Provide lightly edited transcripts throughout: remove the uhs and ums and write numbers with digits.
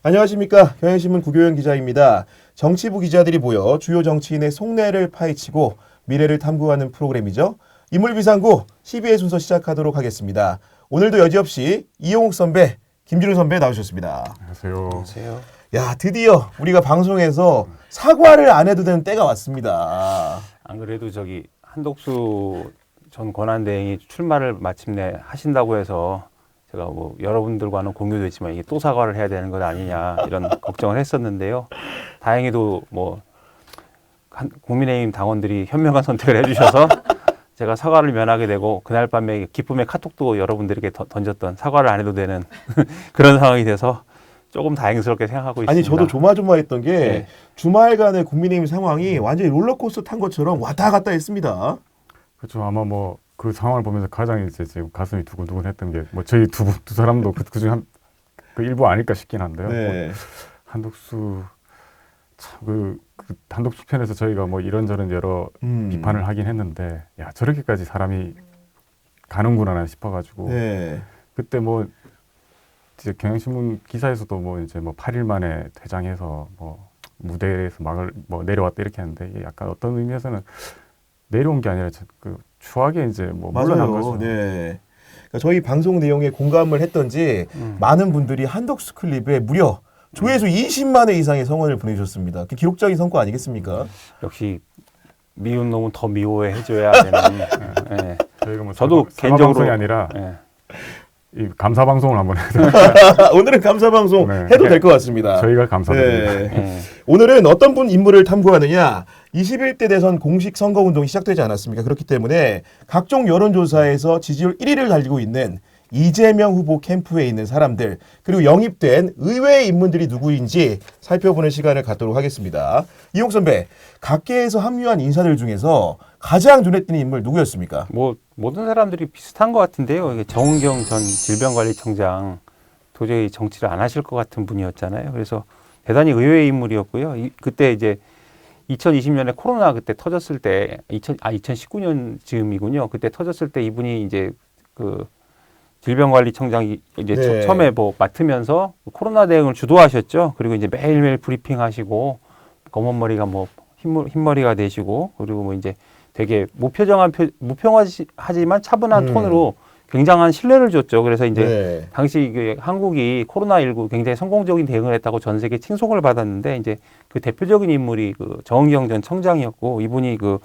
안녕하십니까. 경향신문 구교영 기자입니다. 정치부 기자들이 모여 주요 정치인의 속내를 파헤치고 미래를 탐구하는 프로그램이죠. 인물비상구 12회 순서 시작하도록 하겠습니다. 오늘도 여지없이 이용욱 선배, 김준우 선배 나오셨습니다. 안녕하세요. 안녕하세요. 야, 드디어 우리가 방송에서 사과를 안 해도 되는 때가 왔습니다. 안 그래도 한독수 전 권한대행이 출마를 마침내 하신다고 해서 제가 뭐 여러분들과는 공유도 했지만 이게 또 사과를 해야 되는 것 아니냐 이런 걱정을 했었는데요. 다행히도 국민의힘 당원들이 현명한 선택을 해주셔서 제가 사과를 면하게 되고 그날 밤에 기쁨의 카톡도 여러분들에게 던졌던 사과를 안 해도 되는 그런 상황이 돼서 조금 다행스럽게 생각하고 있습니다. 아니 저도 조마조마했던 게 네. 주말간의 국민의힘 상황이 완전히 롤러코스터 탄 것처럼 왔다 갔다 했습니다. 그렇죠. 아마 뭐 그 상황을 보면서 가장 이제 지금 가슴이 두근두근했던 게 뭐 저희 두 사람도 그중 그 일부 아닐까 싶긴 한데요. 네. 뭐 한독수 참 그 한독수 편에서 저희가 뭐 이런저런 여러 비판을 하긴 했는데 야 저렇게까지 사람이 가는구나 싶어가지고 네. 그때 뭐 이제 경향신문 기사에서도 뭐 이제 뭐 8일 만에 퇴장해서 뭐 무대에서 막을 뭐 내려왔다 이렇게 하는데 이게 약간 어떤 의미에서는 내려온 게 아니라 그 추하게 이제 뭐 물러난 거죠. 네. 그러니까 저희 방송 내용에 공감을 했던지 많은 분들이 한독수 클립에 무려 조회수 20만 회 이상의 성원을 보내주셨습니다. 그 기록적인 성과 아니겠습니까? 역시 미운 놈은 더 미워해 해줘야 되는. 네. 저희가 뭐 저도 사과 개인적으로 방송이 아니라 네. 이 감사 방송을 한번 해서 오늘은 감사 방송 네. 해도 될 것 같습니다. 저희가 감사드립니다. 네. 네. 오늘은 어떤 분 인물을 탐구하느냐? 21대 대선 공식 선거운동이 시작되지 않았습니까? 그렇기 때문에 각종 여론조사에서 지지율 1위를 달리고 있는 이재명 후보 캠프에 있는 사람들 그리고 영입된 의외의 인물들이 누구인지 살펴보는 시간을 갖도록 하겠습니다. 이용 선배, 각계에서 합류한 인사들 중에서 가장 눈에 띄는 인물 누구였습니까? 뭐 모든 사람들이 비슷한 것 같은데요. 이게 정은경 전 질병관리청장 도저히 정치를 안 하실 것 같은 분이었잖아요. 그래서 대단히 의외의 인물이었고요. 그때 이제 2020년에 코로나 그때 터졌을 때 2019년 즈음이군요. 그때 터졌을 때 이분이 이제 그 질병관리청장이 이제 네. 처음에 뭐 맡으면서 코로나 대응을 주도하셨죠. 그리고 이제 매일매일 브리핑하시고 검은 머리가 뭐 흰머리가 되시고 그리고 뭐 이제 되게 무평하지만 차분한 톤으로 굉장한 신뢰를 줬죠. 그래서 이제 네. 당시 그 한국이 코로나19 굉장히 성공적인 대응을 했다고 전 세계 칭송을 받았는데 이제 그 대표적인 인물이 그 정은경 전 청장이었고 이분이 그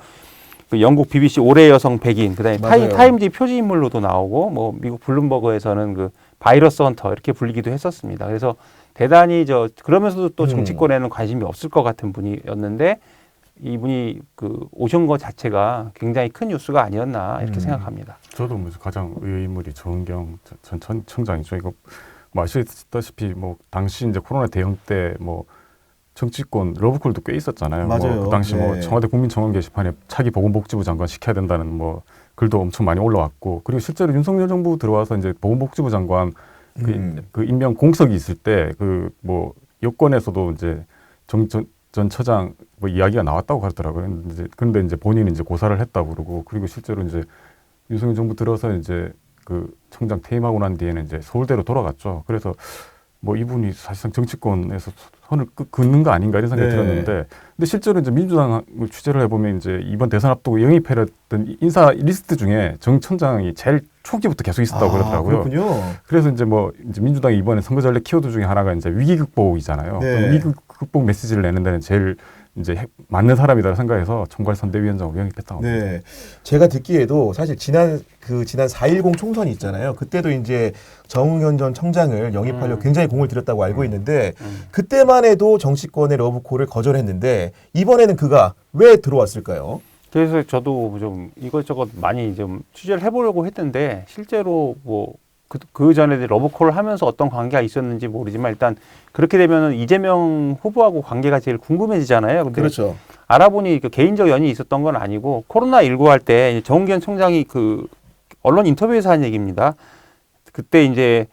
영국 BBC 올해의 여성 백인 그다음에 맞아요. 타임지 표지 인물로도 나오고 뭐 미국 블룸버그에서는 그 바이러스 헌터 이렇게 불리기도 했었습니다. 그래서 대단히 그러면서도 또 정치권에는 관심이 없을 것 같은 분이었는데 이분이 그 오신 것 자체가 굉장히 큰 뉴스가 아니었나 이렇게 생각합니다. 저도 뭐 가장 의외의 인물이 정은경 전 청장이죠. 이거 뭐 아시다시피 뭐 당시 이제 코로나 대응 때 뭐 정치권 러브콜도 꽤 있었잖아요. 맞아요. 뭐 그 당시 뭐 네. 청와대 국민청원 게시판에 차기 보건복지부 장관 시켜야 된다는 뭐 글도 엄청 많이 올라왔고 그리고 실제로 윤석열 정부 들어와서 이제 보건복지부 장관 그 임명 공석이 있을 때 그 뭐 여권에서도 이제 전 처장 뭐 이야기가 나왔다고 그러더라고요. 그런데 이제 본인이 이제 고사를 했다고 그러고 그리고 실제로 이제 윤석열 정부 들어서 이제 그 청장 퇴임하고 난 뒤에는 이제 서울대로 돌아갔죠. 그래서 뭐 이분이 사실상 정치권에서 선을 긋는 거 아닌가 이런 생각이 네. 들었는데 근데 실제로 이제 민주당을 취재를 해보면 이제 이번 대선 앞두고 영입해렸던 인사 리스트 중에 정 청장이 제일 초기부터 계속 있었다고 그러더라고요. 그렇군요. 그래서 이제 뭐 이제 민주당이 이번에 선거 전략 키워드 중에 하나가 이제 위기 극복이잖아요. 네. 위기 극복 메시지를 내는 데는 제일 이제 맞는 사람이다 생각해서 총괄선대위원장으로 영입했다고 합니다. 네. 제가 듣기에도 사실 지난 4.10 총선이 있잖아요. 그때도 이제 정은경 전 청장을 영입하려고 굉장히 공을 들였다고 알고 있는데 그때만 해도 정치권의 러브콜을 거절했는데 이번에는 그가 왜 들어왔을까요? 그래서 저도 좀 이것저것 많이 좀 취재를 해보려고 했는데 실제로 뭐 그 전에 러브콜을 하면서 어떤 관계가 있었는지 모르지만 일단 그렇게 되면은 이재명 후보하고 관계가 제일 궁금해지잖아요. 근데 그렇죠. 알아보니 그 개인적 연이 있었던 건 아니고 코로나19 할 때 정은경 총장이 그 언론 인터뷰에서 한 얘기입니다. 그때 이제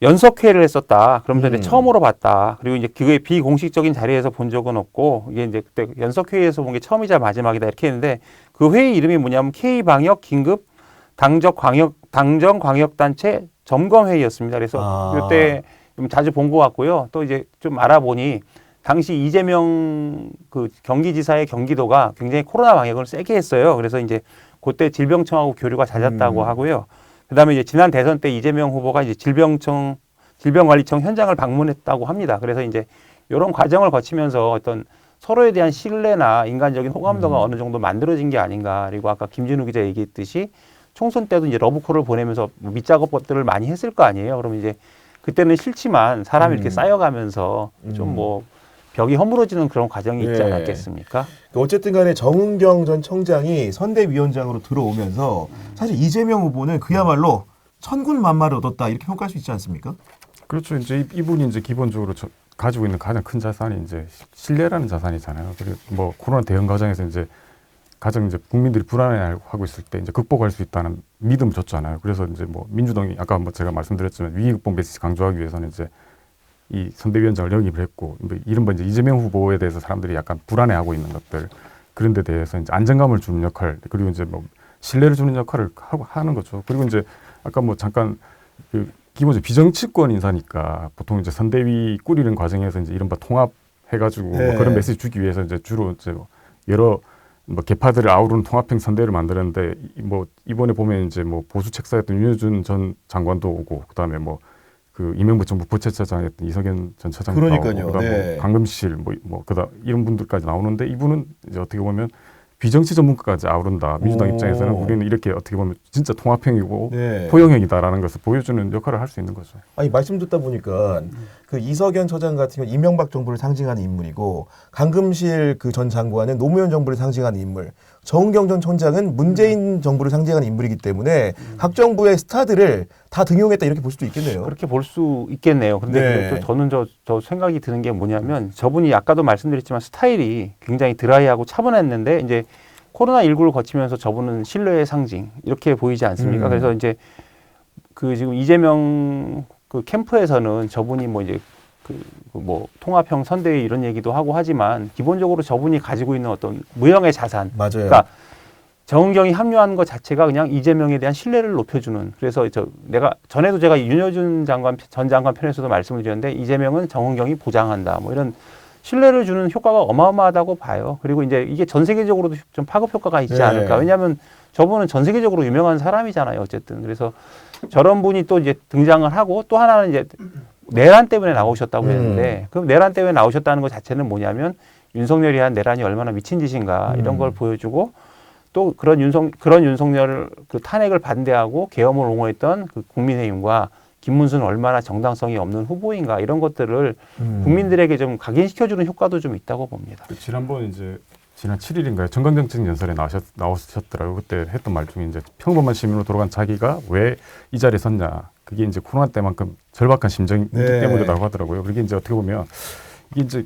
연석회를 했었다. 그러면서 이제 처음으로 봤다. 그리고 이제 그게 비공식적인 자리에서 본 적은 없고 이게 이제 그때 연석회의에서 본 게 처음이자 마지막이다 이렇게 했는데 그 회의 이름이 뭐냐면 K방역 긴급 당정 광역단체 점검회의였습니다. 그래서 이때 좀 자주 본 것 같고요. 또 이제 좀 알아보니 당시 이재명 그 경기지사의 경기도가 굉장히 코로나 방역을 세게 했어요. 그래서 이제 그때 질병청하고 교류가 잦았다고 하고요. 그다음에 이제 지난 대선 때 이재명 후보가 이제 질병관리청 현장을 방문했다고 합니다. 그래서 이제 이런 과정을 거치면서 어떤 서로에 대한 신뢰나 인간적인 호감도가 어느 정도 만들어진 게 아닌가. 그리고 아까 김진우 기자 얘기했듯이 총선 때도 이제 러브콜을 보내면서 밑작업들을 많이 했을 거 아니에요. 그러면 이제 그때는 싫지만 사람이 이렇게 쌓여가면서 좀 뭐 벽이 허물어지는 그런 과정이 있지 예. 않았겠습니까? 어쨌든 간에 정은경 전 청장이 선대위원장으로 들어오면서 사실 이재명 후보는 그야말로 천군만마를 얻었다 이렇게 평가할 수 있지 않습니까? 그렇죠. 이제 이분이 이제 기본적으로 가지고 있는 가장 큰 자산이 이제 신뢰라는 자산이잖아요. 그리고 뭐 코로나 대응 과정에서 이제 가장 이제 국민들이 불안해하고 있을 때 이제 극복할 수 있다는 믿음을 줬잖아요. 그래서 이제 뭐 민주당이 아까 뭐 제가 말씀드렸지만 위기 극복 메시지 강조하기 위해서는 이제 이 선대위원장을 영입을 했고, 뭐 이른바 이제 이재명 후보에 대해서 사람들이 약간 불안해하고 있는 것들 그런 데 대해서 이제 안정감을 주는 역할, 그리고 이제 뭐 신뢰를 주는 역할을 하는 거죠. 그리고 이제 아까 뭐 잠깐 그 기본적으로 비정치권 인사니까 보통 이제 선대위 꾸리는 과정에서 이제 이른바 통합해가지고 네. 뭐 그런 메시지 주기 위해서 이제 주로 이제 뭐 여러 뭐 개파들을 아우르는 통합형 선대를 만드는데 뭐 이번에 보면 이제 뭐 보수 책사였던 윤여준 전 장관도 오고 그다음에 뭐 그 이명박 정부 부채차장이었던 이석연 전 차장도 그러니까요. 나오고 그다음 네. 뭐 강금실 뭐 그다음 이런 분들까지 나오는데 이분은 이제 어떻게 보면 비정치 전문가까지 아우른다. 민주당 오. 입장에서는 우리는 이렇게 어떻게 보면 진짜 통합형이고 네. 포용형이다라는 것을 보여주는 역할을 할 수 있는 거죠. 아니 말씀 듣다 보니까 그 이석연 처장 같은 경우 이명박 정부를 상징하는 인물이고 강금실 그 전 장관은 노무현 정부를 상징하는 인물, 정은경 전 총장은 문재인 정부를 상징하는 인물이기 때문에 각 정부의 스타들을 다 등용했다 이렇게 볼 수도 있겠네요. 그렇게 볼 수 있겠네요. 근데 네. 또 저는 저 생각이 드는 게 뭐냐면 저분이 아까도 말씀드렸지만 스타일이 굉장히 드라이하고 차분했는데 이제 코로나19를 거치면서 저분은 신뢰의 상징 이렇게 보이지 않습니까? 그래서 이제 그 지금 이재명 그 캠프에서는 저분이 뭐 이제 그 뭐 통합형 선대위 이런 얘기도 하고 하지만 기본적으로 저분이 가지고 있는 어떤 무형의 자산, 맞아요. 그러니까 정은경이 합류하는 것 자체가 그냥 이재명에 대한 신뢰를 높여주는. 그래서 내가 전에도 제가 윤여준 전 장관 편에서도 말씀을 드렸는데 이재명은 정은경이 보장한다. 뭐 이런 신뢰를 주는 효과가 어마어마하다고 봐요. 그리고 이제 이게 전 세계적으로도 좀 파급 효과가 있지 네. 않을까. 왜냐하면 저분은 전 세계적으로 유명한 사람이잖아요. 어쨌든 그래서 저런 분이 또 이제 등장을 하고 또 하나는 이제 내란 때문에 나오셨다고 했는데 그럼 내란 때문에 나오셨다는 것 자체는 뭐냐면 윤석열이 한 내란이 얼마나 미친 짓인가 이런 걸 보여주고 또 그런 윤석열 그 탄핵을 반대하고 계엄을 옹호했던 그 국민의힘과 김문수는 얼마나 정당성이 없는 후보인가 이런 것들을 국민들에게 좀 각인시켜주는 효과도 좀 있다고 봅니다. 지난번 이제 지난 7일인가요? 정강정책 연설에 나오셨더라고요. 그때 했던 말 중에 이제 평범한 시민으로 돌아간 자기가 왜 이 자리에 섰냐. 그게 이제 코로나 때만큼 절박한 심정이기 네. 때문이라고 하더라고요. 그게 이제 어떻게 보면 이게 이제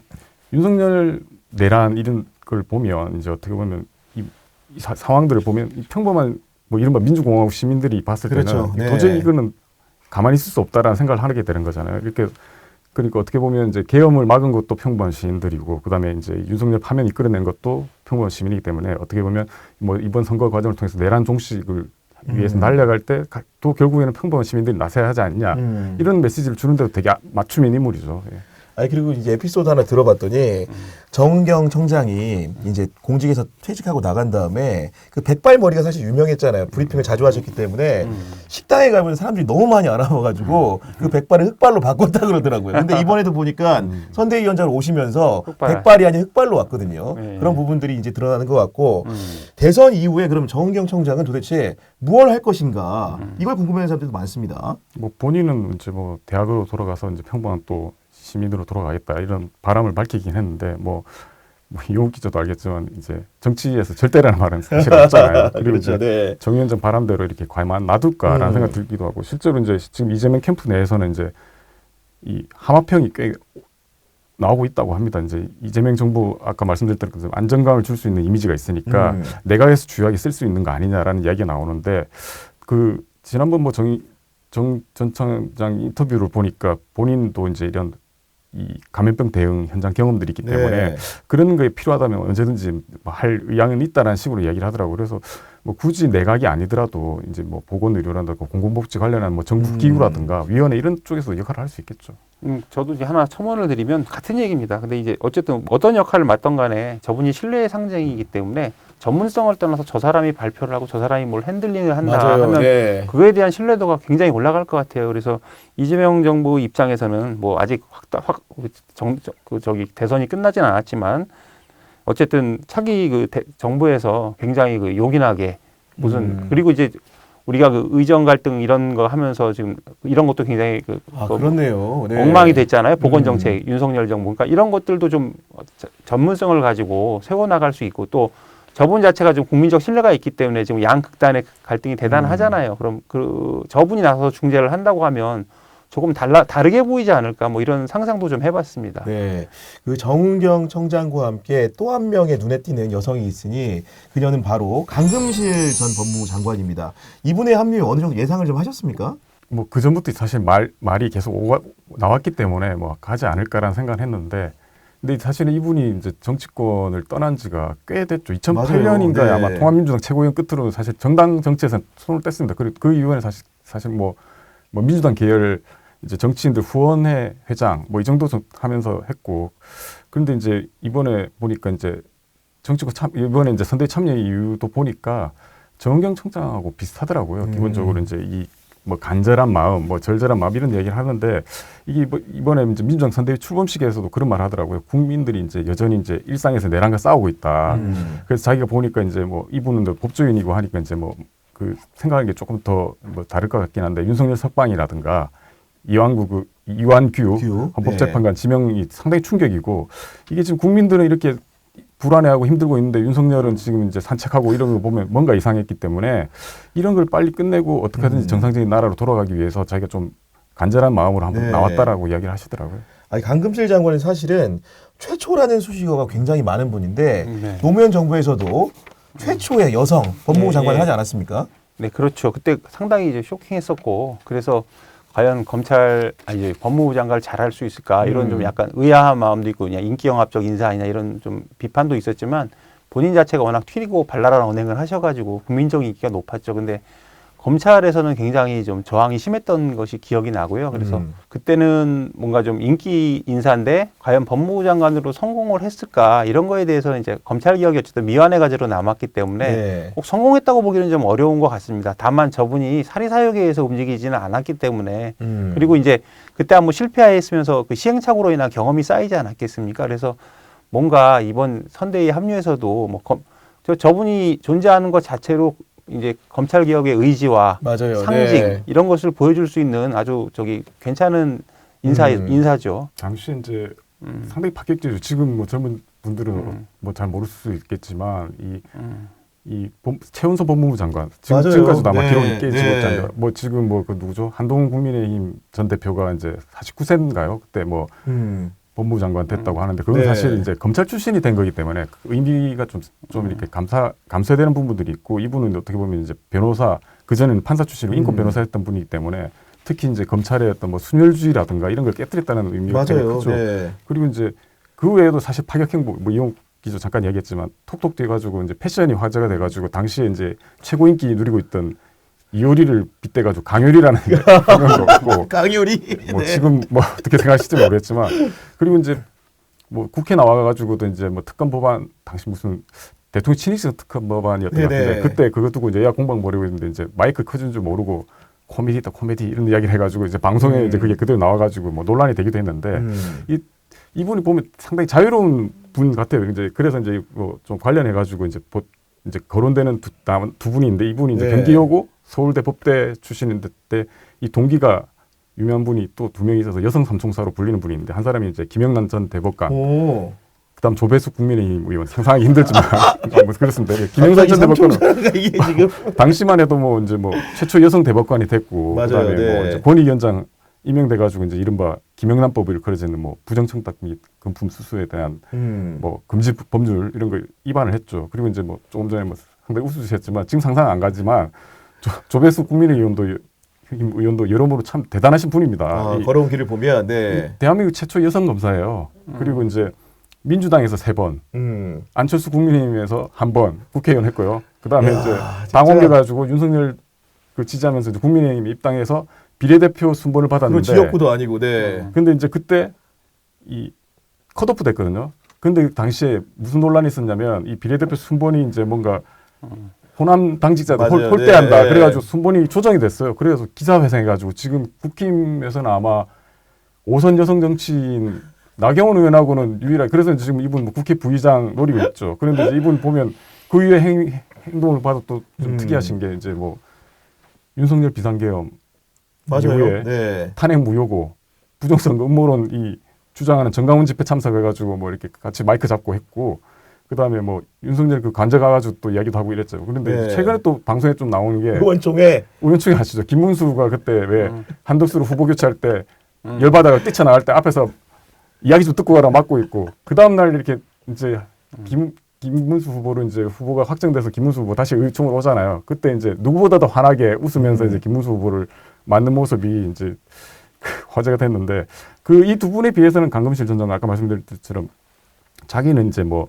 윤석열 내란 이런 걸 보면 이제 어떻게 보면 이 상황들을 보면 이 평범한 뭐 이른바 민주공화국 시민들이 봤을 그렇죠. 때는 네. 도저히 이거는 가만히 있을 수 없다라는 생각을 하게 되는 거잖아요. 이렇게 그러니까 어떻게 보면 이제 계엄을 막은 것도 평범한 시민들이고 그다음에 이제 윤석열 파면 이끌어낸 것도 평범한 시민이기 때문에 어떻게 보면 뭐 이번 선거 과정을 통해서 내란 종식을 위해서 날려갈 때 또 결국에는 평범한 시민들이 나서야 하지 않냐 이런 메시지를 주는데도 되게 맞춤인 인물이죠. 예. 아니 그리고 이제 에피소드 하나 들어봤더니 정은경 청장이 이제 공직에서 퇴직하고 나간 다음에 그 백발머리가 사실 유명했잖아요. 브리핑을 자주 하셨기 때문에 식당에 가면 사람들이 너무 많이 알아봐가지고 그 백발을 흑발로 바꿨다 그러더라고요. 근데 이번에도 보니까 선대위원장으로 오시면서 흑발. 백발이 아닌 흑발로 왔거든요. 네. 그런 부분들이 이제 드러나는 것 같고 대선 이후에 그럼 정은경 청장은 도대체 무엇을 할 것인가 이걸 궁금해하는 사람들도 많습니다. 뭐 본인은 이제 뭐 대학으로 돌아가서 이제 평범한 또 시민으로 돌아가겠다 이런 바람을 밝히긴 했는데 뭐 이용 기자도 알겠지만 이제 정치에서 절대라는 말은 사실 없잖아요. 그리고 그렇죠. 이제 네. 정 위원장 바람대로 이렇게 과연 놔둘까라는 생각 들기도 하고 실제로 이제 지금 이재명 캠프 내에서는 이제 이 하마평이 꽤 나오고 있다고 합니다. 이제 이재명 정부 아까 말씀드렸던 것처럼 안정감을 줄 수 있는 이미지가 있으니까 내각에서 주요하게 쓸 수 있는 거 아니냐라는 이야기가 나오는데 그 지난번 뭐 정 전 청장 인터뷰를 보니까 본인도 이제 이런 이 감염병 대응 현장 경험들이 있기 때문에 네. 그런 거에 필요하다면 언제든지 할 의향은 있다라는 식으로 이야기를 하더라고요. 그래서 뭐 굳이 내각이 아니더라도 이제 뭐 보건의료라든가 공공복지 관련한 뭐 정부 기구라든가 위원회 이런 쪽에서 역할을 할 수 있겠죠. 저도 이제 하나 첨언을 드리면 같은 얘기입니다. 근데 이제 어쨌든 어떤 역할을 맡던 간에 저분이 신뢰의 상징이기 때문에 전문성을 떠나서 저 사람이 발표를 하고 저 사람이 뭘 핸들링을 한다 맞아요. 하면 네. 그거에 대한 신뢰도가 굉장히 올라갈 것 같아요. 그래서 이재명 정부 입장에서는 뭐 아직 대선이 끝나진 않았지만 어쨌든 차기 정부에서 굉장히 요긴하게 무슨 그리고 이제 우리가 의정 갈등 이런 거 하면서 지금 이런 것도 굉장히 그렇네요. 네. 엉망이 됐잖아요. 보건정책, 윤석열 정부. 그러니까 이런 것들도 좀 전문성을 가지고 세워나갈 수 있고 또 저분 자체가 좀 국민적 신뢰가 있기 때문에 지금 양 극단의 갈등이 대단하잖아요. 그럼 저분이 나서서 중재를 한다고 하면 조금 다르게 보이지 않을까 뭐 이런 상상도 좀 해봤습니다. 네, 그 정은경 청장과 함께 또 한 명의 눈에 띄는 여성이 있으니 그녀는 바로 강금실 전 법무부 장관입니다. 이분의 합류 어느 정도 예상을 좀 하셨습니까? 뭐 그 전부터 사실 말이 계속 나왔기 때문에 뭐 가지 않을까라는 생각을 했는데, 근데 사실은 이분이 이제 정치권을 떠난 지가 꽤 됐죠. 2008년인가에 네. 아마 통합민주당 최고위원 끝으로 사실 정당 정치에서 손을 뗐습니다. 그리고 그 이후에는 사실 뭐 민주당 계열 이제 정치인들 후원회 회장 뭐 이 정도 하면서 했고, 그런데 이제 이번에 보니까 이제 정치권 이번에 이제 선대위 참여 이유도 보니까 정은경 청장하고 비슷하더라고요. 기본적으로 이제 이 뭐 간절한 마음, 뭐 절절한 마음 이런 얘기를 하는데, 이게 뭐 이번에 이제 민주당 선대위 출범식에서도 그런 말 하더라고요. 국민들이 이제 여전히 이제 일상에서 내란과 싸우고 있다. 그래서 자기가 보니까 이제 뭐 이분은 법조인이고 하니까 이제 뭐 그 생각하는 게 조금 더 뭐 다를 것 같긴 한데, 윤석열 석방이라든가 이완규 헌법재판관 지명이 상당히 충격이고, 이게 지금 국민들은 이렇게 불안해하고 힘들고 있는데 윤석열은 지금 이제 산책하고 이런 거 보면 뭔가 이상했기 때문에 이런 걸 빨리 끝내고 어떻게 하든지 정상적인 나라로 돌아가기 위해서 자기가 좀 간절한 마음으로 한번 나왔다라고 이야기를 하시더라고요. 아니, 강금실 장관은 사실은 최초라는 수식어가 굉장히 많은 분인데 노무현 정부에서도 최초의 여성 법무부 장관을 하지 않았습니까? 네, 그렇죠. 그때 상당히 이제 쇼킹했었고, 그래서 과연 법무부 장관을 잘할 수 있을까 이런 좀 약간 의아한 마음도 있고, 그냥 인기영합적 인사 아니냐 이런 좀 비판도 있었지만, 본인 자체가 워낙 튀고 발랄한 언행을 하셔가지고 국민적 인기가 높았죠. 근데 검찰에서는 굉장히 좀 저항이 심했던 것이 기억이 나고요. 그래서 그때는 뭔가 좀 인기 인사인데 과연 법무부 장관으로 성공을 했을까 이런 거에 대해서는 이제 검찰 개혁이 어쨌든 미완의 과제로 남았기 때문에 꼭 성공했다고 보기는 좀 어려운 것 같습니다. 다만 저분이 사리사욕에 의해서 움직이지는 않았기 때문에 그리고 이제 그때 한번 실패했으면서 그 시행착오로 인한 경험이 쌓이지 않았겠습니까? 그래서 뭔가 이번 선대위 합류에서도 뭐 저분이 존재하는 것 자체로 이제 검찰 개혁의 의지와 상징 이런 것을 보여줄 수 있는 아주 괜찮은 인사죠. 당시 이제 상당히 파격적이죠. 지금 뭐 젊은 분들은 뭐 잘 모를 수 있겠지만 최은서 법무부 장관 지금까지도 아마 기록이 깨지고 뭐 지금 뭐 그 누구죠? 한동훈 국민의힘 전 대표가 이제 49세인가요? 그때 뭐 법무부 장관 됐다고 하는데, 그건 사실 이제 검찰 출신이 된 거기 때문에 그 의미가 좀 이렇게 감소되는 부분들이 있고, 이분은 어떻게 보면 이제 변호사, 그전에는 판사 출신으로 인권 변호사였던 분이기 때문에 특히 이제 검찰의 어떤 뭐 순혈주의라든가 이런 걸 깨뜨렸다는 의미가 되게 크죠. 그리고 이제 그 외에도 사실 파격행보, 뭐 이용 기자 잠깐 얘기했지만 톡톡 돼가지고 이제 패션이 화제가 돼가지고 당시에 이제 최고 인기 누리고 있던 이효리를 빗대가지고 강효리라는 명도 없고, 강효리. 뭐 지금 뭐 어떻게 생각하실지 모르겠지만, 그리고 이제 뭐 국회 나와가지고도 이제 뭐 특검 법안, 당시 무슨 대통령 친위성 특검 법안이었던 것 같은데, 그때 그거 두고 이제 예약 공방 벌이고 있는데 이제 마이크 커진 줄 모르고 코미디다 코미디 이런 이야기를 해가지고 이제 방송에 이제 그게 그대로 나와가지고 뭐 논란이 되기도 했는데, 이분이 보면 상당히 자유로운 분 같아요. 이제 그래서 이제 뭐 좀 관련해가지고 이제 거론되는 두 분인데, 이분이 이제 경기여고 서울대 법대 출신인데 이 동기가 유명한 분이 또 두 명이 있어서 여성 삼총사로 불리는 분이 있는데, 한 사람이 이제 김영란 전 대법관, 그다음 조배숙 국민의힘 의원, 상상하기 힘들지만 뭐 그렇습니다. 김영란 전 대법관은 당시만 해도 뭐 이제 뭐 최초 여성 대법관이 됐고, 그다음에 뭐 이제 권익위원장 임명돼가지고 이제 이른바 김영란법을 걸어지는 뭐 부정청탁 및 금품 수수에 대한 뭐 금지 법률 이런 걸 위반을 했죠. 그리고 이제 뭐 조금 전에 뭐 상당히 웃으셨지만 지금 상상 안 가지만 조배수 국민의의원도 여러모로 참 대단하신 분입니다. 걸어온 길을 보면 대한민국 최초 여성 검사예요. 그리고 이제 민주당에서 3번, 안철수 국민의힘에서 1번 국회의원 했고요. 그다음에 야, 이제 진짜. 당 옮겨가지고 윤석열 그 지지하면서 이제 국민의힘 입당해서 비례대표 순번을 그리고 받았는데, 지역구도 아니고, 네. 근데 이제 그때 이 컷오프 됐거든요. 근데 당시에 무슨 논란이 있었냐면 이 비례대표 순번이 이제 뭔가 호남 당직자들 맞아요. 홀대한다. 네. 그래가지고 순번이 조정이 됐어요. 그래서 기사 회생해가지고 지금 국힘에서는 아마 5선 여성 정치인 나경원 의원하고는 유일하게, 그래서 지금 이분 뭐 국회 부의장 노리고 있죠. 그런데 이제 이분 보면 그 이후에 행동을 봐도 또 좀 특이하신 게 이제 뭐 윤석열 비상계엄 맞아요. 이후에 네. 탄핵 무효고 부정선거 음모론 이 주장하는 정강훈 집회 참석해가지고 뭐 이렇게 같이 마이크 잡고 했고, 그 다음에 뭐 윤석열 그 관저 가가지고 또 이야기도 하고 이랬죠. 그런데 네. 최근에 또 방송에 좀 나오는 게 의원총회. 우연충에 아시죠? 김문수가 그때 왜 한덕수로 후보 교체할 때 열받아가 뛰쳐나갈 때 앞에서 이야기 좀 듣고 가라 막고 있고, 그 다음 날 이렇게 이제 김문수 후보로 이제 후보가 확정돼서 김문수 후보 다시 의총으로 오잖아요. 그때 이제 누구보다도 환하게 웃으면서 이제 김문수 후보를 맞는 모습이 이제 화제가 됐는데, 그 이 두 분에 비해서는 강금실 전 장관 아까 말씀드린 것처럼 자기는 이제 뭐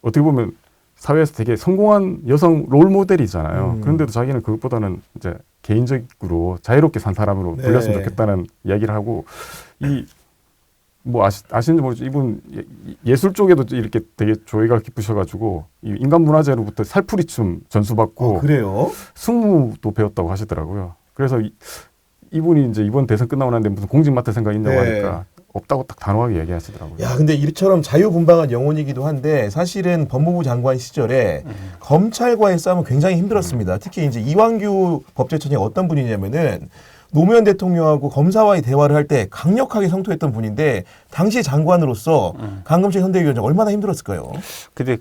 어떻게 보면 사회에서 되게 성공한 여성 롤 모델이잖아요. 그런데도 자기는 그것보다는 이제 개인적으로 자유롭게 산 사람으로 네. 불렸으면 좋겠다는 이야기를 하고, 이 뭐 아시는지 모르죠. 이분 예술 쪽에도 이렇게 되게 조예가 깊으셔가지고 이 인간문화재로부터 살풀이춤 전수받고 그래요? 승무도 배웠다고 하시더라고요. 그래서 이분이 이제 이번 대선 끝나고 났는데 무슨 공직 맡을 생각 있냐고 네. 하니까 없다고 딱 단호하게 얘기하시더라고요. 야, 근데 이처럼 자유분방한 영혼이기도 한데 사실은 법무부 장관 시절에 검찰과의 싸움은 굉장히 힘들었습니다. 특히 이제 이완규 법제처장이 어떤 분이냐면은 노무현 대통령하고 검사와의 대화를 할 때 강력하게 성토했던 분인데, 당시 장관으로서 강금실 현대위원장 얼마나 힘들었을까요? 근데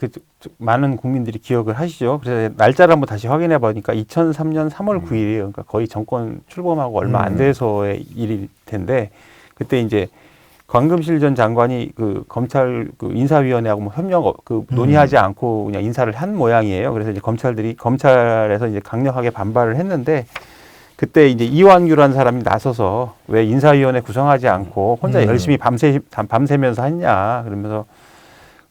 많은 국민들이 기억을 하시죠. 그래서 날짜를 한번 다시 확인해 보니까 2003년 3월 9일이에요. 그러니까 거의 정권 출범하고 얼마 안 돼서의 일일 텐데, 그때 이제 강금실 전 장관이 그 검찰 그 인사위원회하고 뭐 협력 논의하지 않고 그냥 인사를 한 모양이에요. 그래서 이제 검찰에서 이제 강력하게 반발을 했는데, 그때 이제 이완규라는 사람이 나서서 왜 인사위원회 구성하지 않고 혼자 열심히 밤새면서 했냐, 그러면서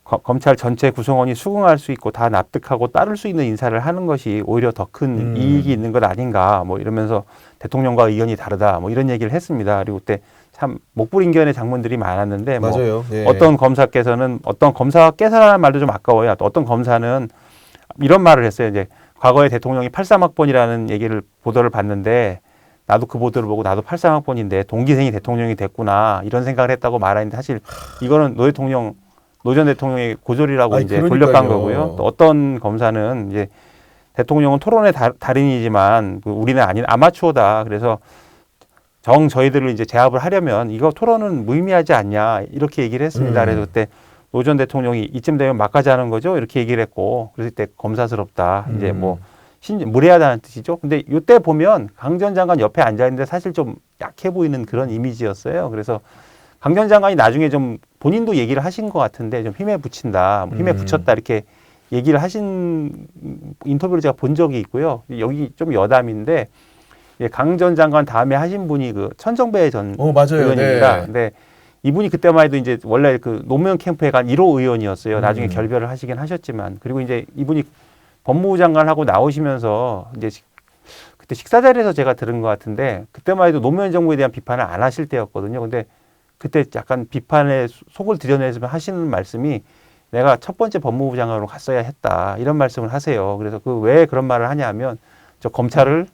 검찰 전체 구성원이 수긍할 수 있고 다 납득하고 따를 수 있는 인사를 하는 것이 오히려 더 큰 이익이 있는 것 아닌가, 뭐 이러면서 대통령과 의견이 다르다, 뭐 이런 얘기를 했습니다. 그리고 그때 참 목불인견의 장면들이 많았는데, 뭐 맞아요. 네. 어떤 검사께서라는 말도 좀 아까워요. 또 어떤 검사는 이런 말을 했어요. 이제 과거에 대통령이 83학번이라는 보도를 봤는데, 나도 그 보도를 보고 나도 83학번인데 동기생이 대통령이 됐구나, 이런 생각을 했다고 말하는데, 사실 이거는 노 전 대통령의 고졸이라고 이제 돌려간 거고요. 또 어떤 검사는 이제 대통령은 토론의 달인이지만 우리는 아닌 아마추어다. 그래서 저희들을 이제 제압을 하려면 이거 토론은 무의미하지 않냐, 이렇게 얘기를 했습니다. 그래서 그때 노 전 대통령이 이쯤 되면 막가지 하는 거죠, 이렇게 얘기를 했고, 그래서 그때 검사스럽다, 이제 뭐 무례하다는 뜻이죠. 근데 이때 보면 강 전 장관 옆에 앉아 있는데 사실 좀 약해 보이는 그런 이미지였어요. 그래서 강 전 장관이 나중에 좀 본인도 얘기를 하신 것 같은데, 좀 힘에 붙인다, 힘에 붙였다, 이렇게 얘기를 하신 인터뷰를 제가 본 적이 있고요. 여기 좀 여담인데, 강 전 장관 다음에 하신 분이 그 천정배 전 맞아요. 의원입니다. 네. 근데 이분이 그때만 해도 이제 원래 그 노무현 캠프에 간 1호 의원이었어요. 나중에 결별을 하시긴 하셨지만. 그리고 이제 이분이 법무부 장관하고 나오시면서 이제 그때 식사 자리에서 제가 들은 것 같은데, 그때만 해도 노무현 정부에 대한 비판을 안 하실 때였거든요. 근데 그때 약간 비판에 속을 들여내면서 하시는 말씀이, 내가 첫 번째 법무부 장관으로 갔어야 했다, 이런 말씀을 하세요. 그래서 왜 그런 말을 하냐면, 저 검찰을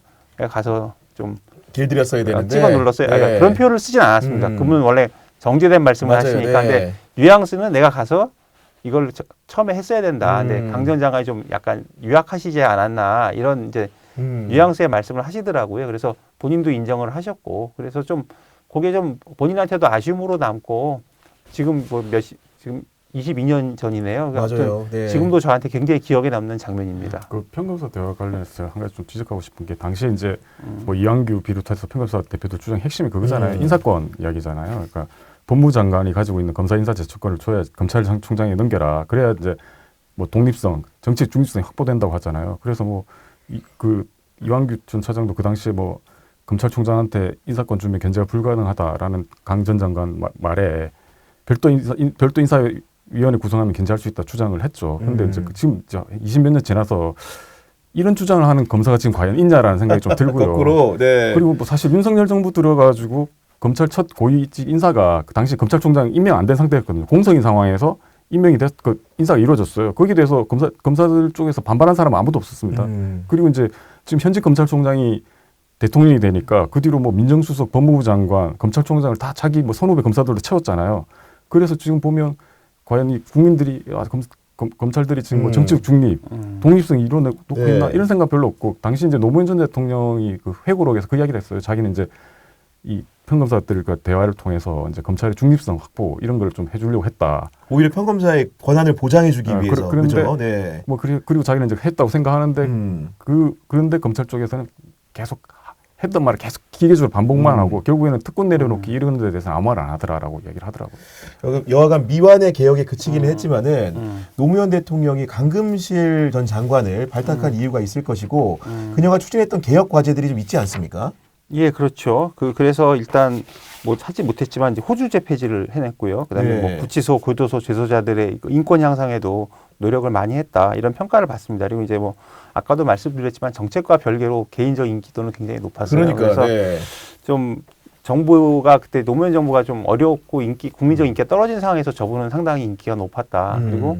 가서 좀 길들였어야 되는데 찍어 눌렀어요. 네. 그런 표현을 쓰진 않았습니다. 그분은 원래 정제된 말씀을 맞아요. 하시니까. 네. 근데 뉘앙스는 내가 가서 이걸 처음에 했어야 된다. 근데 강 전 장관이 좀 약간 유약하시지 않았나, 이런 이제 뉘앙스의 말씀을 하시더라고요. 그래서 본인도 인정을 하셨고, 그래서 좀 그게 좀 본인한테도 아쉬움으로 남고, 지금 지금 22년 전이네요. 맞아요. 네. 지금도 저한테 굉장히 기억에 남는 장면입니다. 그 평검사 대화 관련해서 한 가지 좀 지적하고 싶은 게, 당시에 이제 뭐 이완규 비롯해서 평검사 대표들 주장 핵심이 그거잖아요. 인사권 이야기잖아요. 그러니까 법무부 장관이 가지고 있는 검사 인사 제초권을 줘야 검찰총장에 넘겨라. 그래야 이제 뭐 독립성, 정치적 중립성이 확보된다고 하잖아요. 그래서 뭐 그 이완규 전 차장도 그 당시에 뭐 검찰총장한테 인사권 주면 견제가 불가능하다라는 강 전 장관 말에 별도 인사 위원회 구성하면 견제할 수 있다 주장을 했죠. 근데 이제 음. 지금 20몇 년 지나서 이런 주장을 하는 검사가 지금 과연 있냐라는 생각이 좀 들고요. 거꾸로. 네. 그리고 뭐 사실 윤석열 정부 들어가지고 검찰 첫 고위직 인사가 그 당시 검찰총장 임명 안 된 상태였거든요. 공석인 상황에서 임명이 그 인사가 이루어졌어요. 거기에 대해서 검사들 쪽에서 반발한 사람은 아무도 없었습니다. 그리고 이제 지금 현직 검찰총장이 대통령이 되니까 그 뒤로 뭐 민정수석, 법무부 장관, 검찰총장을 다 자기 뭐 선후배 검사들로 채웠잖아요. 그래서 지금 보면 과연 이 국민들이 검찰들이 지금 뭐 정치적 중립, 독립성이 이루어놓고 네. 있나 이런 생각 별로 없고 당시 이제 노무현 전 대통령이 그 회고록에서 그 이야기를 했어요. 자기는 이제 이 평검사들과 대화를 통해서 이제 검찰의 중립성 확보 이런 걸 좀 해주려고 했다. 오히려 평검사의 권한을 보장해주기 위해서. 그런데 그죠? 네. 뭐 그리고 자기는 이제 했다고 생각하는데 그런데 검찰 쪽에서는 계속 했던 말을 계속 기계적으로 반복만 하고 결국에는 특권 내려놓기 이런 데 대해서는 아무 말 안 하더라라고 얘기를 하더라고요. 여하간 미완의 개혁에 그치기는 했지만은 노무현 대통령이 강금실 전 장관을 발탁한 이유가 있을 것이고 그녀가 추진했던 개혁 과제들이 좀 있지 않습니까? 예, 그렇죠. 그래서 일단 뭐 하지 못했지만 이제 호주제 폐지를 해냈고요. 그다음에 네. 뭐 구치소, 교도소 재소자들의 인권 향상에도 노력을 많이 했다 이런 평가를 받습니다. 그리고 이제 뭐 아까도 말씀드렸지만 정책과 별개로 개인적 인기도는 굉장히 높았어요. 그러니까. 그래서 네. 좀 정부가 그때 노무현 정부가 좀 어렵고 국민적 인기가 떨어진 상황에서 저분은 상당히 인기가 높았다. 그리고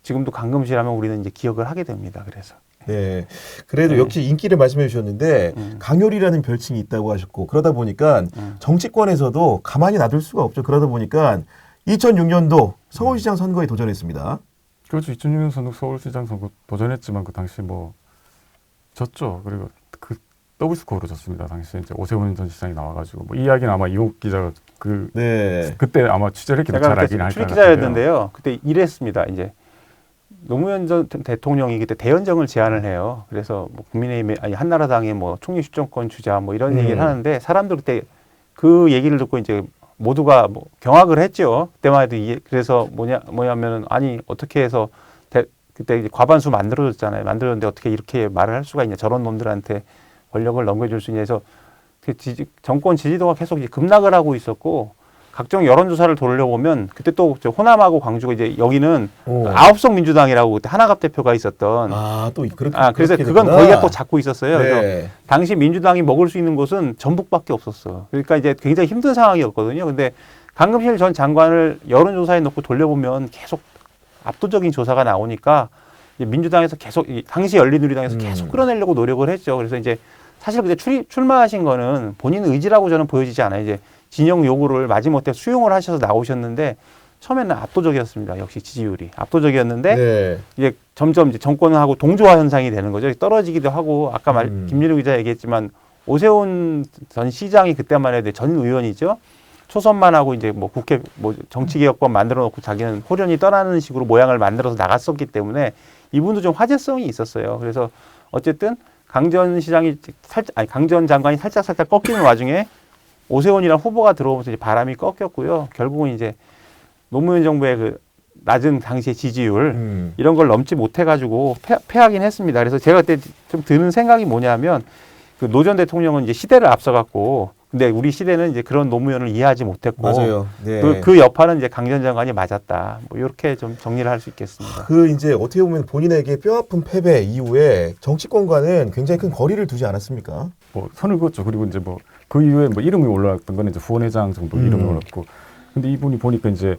지금도 강금실하면 우리는 이제 기억을 하게 됩니다. 그래서. 네. 그래도 네. 역시 인기를 말씀해 주셨는데 강요리라는 별칭이 있다고 하셨고 그러다 보니까 정치권에서도 가만히 놔둘 수가 없죠. 그러다 보니까 2006년도 서울시장 선거에 도전했습니다. 그렇죠. 2006년 서울시장 선거 도전했지만 그 당시 뭐 졌죠. 그리고 그 더블 스코어로 졌습니다. 당시 이제 오세훈 전 시장이 나와가지고 뭐 이 이야기는 아마 이용욱 기자가 네. 그때 아마 취재를 했기 때문에 제가 잘 그때 알긴 할 출입 것 같은데요. 기자였는데요. 그때 이랬습니다. 이제 노무현 전 대통령이 그때 대연정을 제안을 해요. 그래서 뭐 국민의힘 아니 한나라당의 뭐 총리 출정권 주자 뭐 이런 얘기를 하는데 사람들 그때 그 얘기를 듣고 이제 모두가 뭐 경악을 했죠. 그때만 해도 그래서 뭐냐면은 아니 어떻게 해서 그때 이제 과반수 만들어졌잖아요. 만들었는데 어떻게 이렇게 말을 할 수가 있냐. 저런 놈들한테 권력을 넘겨줄 수 있냐 해서 그 정권 지지도가 계속 이제 급락을 하고 있었고 각종 여론조사를 돌려보면 그때 또 호남하고 광주가 이제 여기는 아홉성 민주당이라고 그때 하나갑 대표가 있었던 또 그렇게 그래서 그렇게 그건 됐구나. 거기가 또 잡고 있었어요. 네. 그래서 당시 민주당이 먹을 수 있는 곳은 전북밖에 없었어. 그러니까 이제 굉장히 힘든 상황이었거든요. 근데 강금실 전 장관을 여론조사에 놓고 돌려보면 계속 압도적인 조사가 나오니까 이제 민주당에서 계속 당시 열린우리당에서 계속 끌어내려고 노력을 했죠. 그래서 이제 사실 그때 출마하신 거는 본인 의지라고 저는 보여지지 않아요. 이제 진영 요구를 마지못해 수용을 하셔서 나오셨는데 처음에는 압도적이었습니다. 역시 지지율이 압도적이었는데 네. 이제 점점 이제 정권하고 동조화 현상이 되는 거죠. 떨어지기도 하고 아까 김민우 기자 얘기했지만 오세훈 전 시장이 그때만 해도 전 의원이죠. 초선만 하고 이제 뭐 국회 뭐 정치개혁법 만들어 놓고 자기는 호련히 떠나는 식으로 모양을 만들어서 나갔었기 때문에 이분도 좀 화제성이 있었어요. 그래서 어쨌든 강 전 장관이 살짝 꺾이는 와중에 오세훈이랑 후보가 들어오면서 이제 바람이 꺾였고요. 결국은 이제 노무현 정부의 그 낮은 당시의 지지율 이런 걸 넘지 못해가지고 패하긴 했습니다. 그래서 제가 그때 좀 드는 생각이 뭐냐면 그 노 전 대통령은 이제 시대를 앞서갔고 근데 우리 시대는 이제 그런 노무현을 이해하지 못했고 맞아요. 네. 그 여파는 이제 강 전 장관이 맞았다. 뭐 이렇게 좀 정리를 할 수 있겠습니다. 그 이제 어떻게 보면 본인에게 뼈아픈 패배 이후에 정치권과는 굉장히 큰 거리를 두지 않았습니까? 뭐 선을 그었죠. 그리고 이제 뭐 그 이후에 뭐 이름이 올라왔던 건 이제 후원회장 정도 이름이 올랐고 근데 이분이 보니까 이제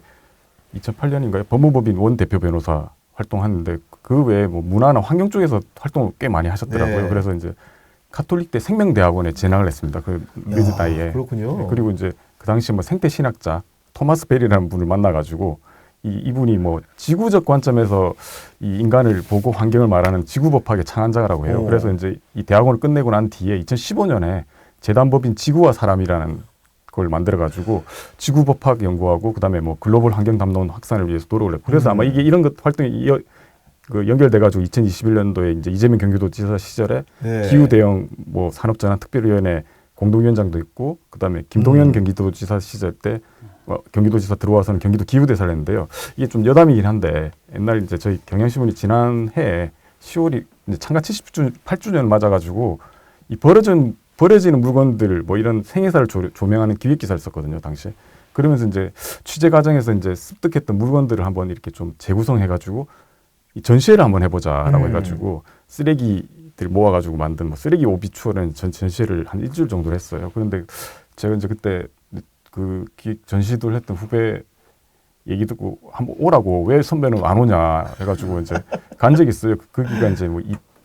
2008년인가요? 법무법인 원 대표 변호사 활동하는데 그 외에 뭐 문화나 환경 쪽에서 활동을 꽤 많이 하셨더라고요. 네. 그래서 이제 가톨릭대 생명대학원에 진학을 했습니다. 그 늦은 나이에. 그렇군요. 네, 그리고 이제 그 당시 뭐 생태 신학자 토마스 벨이라는 분을 만나가지고 이분이 뭐 지구적 관점에서 이 인간을 보고 환경을 말하는 지구법학의 창안자라고 해요. 그래서 이제 이 대학원을 끝내고 난 뒤에 2015년에 재단법인 지구와 사람이라는 걸 만들어가지고 지구법학 연구하고 그다음에 뭐 글로벌 환경 담론 확산을 위해서 노력을 했고 그래서 아마 이게 이런 것 활동이 연결돼가지고 2021년도에 이제 이재명 경기도지사 시절에 네. 기후 대응 뭐 산업전환 특별위원회 공동위원장도 있고 그다음에 김동연 경기도지사 시절 때 경기도지사 들어와서는 경기도 기후대사를 했는데요. 이게 좀 여담이긴 한데 옛날 이제 저희 경향신문이 지난해 10월이 이제 창가 78주년 맞아가지고 이 버려지는 물건들 뭐 이런 생애사를 조명하는 기획 기사를 썼거든요. 당시 그러면서 이제 취재 과정에서 이제 습득했던 물건들을 한번 이렇게 좀 재구성해가지고 이 전시회를 한번 해보자라고 해가지고 쓰레기들 모아가지고 만든 뭐 쓰레기 오비추어라는 전시회를 한 일주일 정도 했어요. 그런데 제가 이제 그때 그 전시를 했던 후배 얘기 듣고 한번 오라고 왜 선배는 안 오냐 해가지고 이제 간 적이 있어요. 거기가 이제 뭐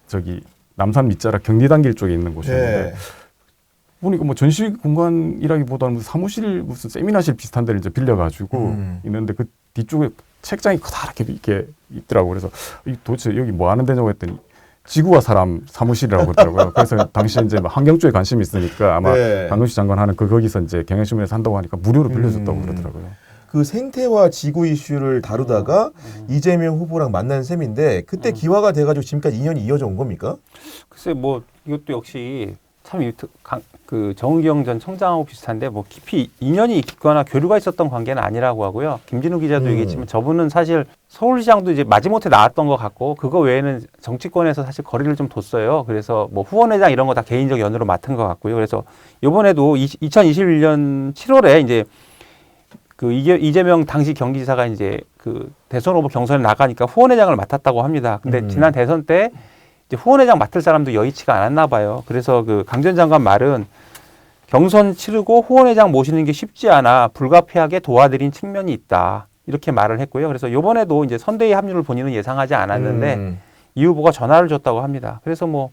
저기 남산 밑자락 경리단길 쪽에 있는 곳이었는데 네. 보니까 뭐 전시 공간이라기보다는 무슨 사무실 무슨 세미나실 비슷한 데를 이제 빌려가지고 있는데 그 뒤쪽에 책장이 커다랗게 이렇게 있더라고. 그래서 도대체 여기 뭐 하는 데냐고 했더니 지구와 사람 사무실이라고 그러더라고요. 그래서 당시에 이제 환경 쪽에 관심이 있으니까 아마 네. 강동식 장관 하는 거기서 이제 경향신문에서 한다고 하니까 무료로 빌려줬다고 그러더라고요. 그 생태와 지구 이슈를 다루다가 이재명 후보랑 만난 셈인데 그때 기화가 돼가지고 지금까지 인연이 이어져 온 겁니까? 글쎄 뭐 이것도 역시 참 그 정의경 전 청장하고 비슷한데 뭐 깊이 인연이 있거나 교류가 있었던 관계는 아니라고 하고요. 김진우 기자도 얘기했지만 저분은 사실 서울시장도 이제 마지못해 나왔던 것 같고 그거 외에는 정치권에서 사실 거리를 좀 뒀어요. 그래서 뭐 후원회장 이런 거 다 개인적 연으로 맡은 것 같고요. 그래서 이번에도 2021년 7월에 이제 그 이재명 당시 경기지사가 이제 그 대선 후보 경선에 나가니까 후원회장을 맡았다고 합니다. 근데 지난 대선 때 이제 후원회장 맡을 사람도 여의치가 않았나 봐요. 그래서 그 강 전 장관 말은 경선 치르고 후원회장 모시는 게 쉽지 않아 불가피하게 도와드린 측면이 있다. 이렇게 말을 했고요. 그래서 이번에도 이제 선대위 합류를 본인은 예상하지 않았는데 이 후보가 전화를 줬다고 합니다. 그래서 뭐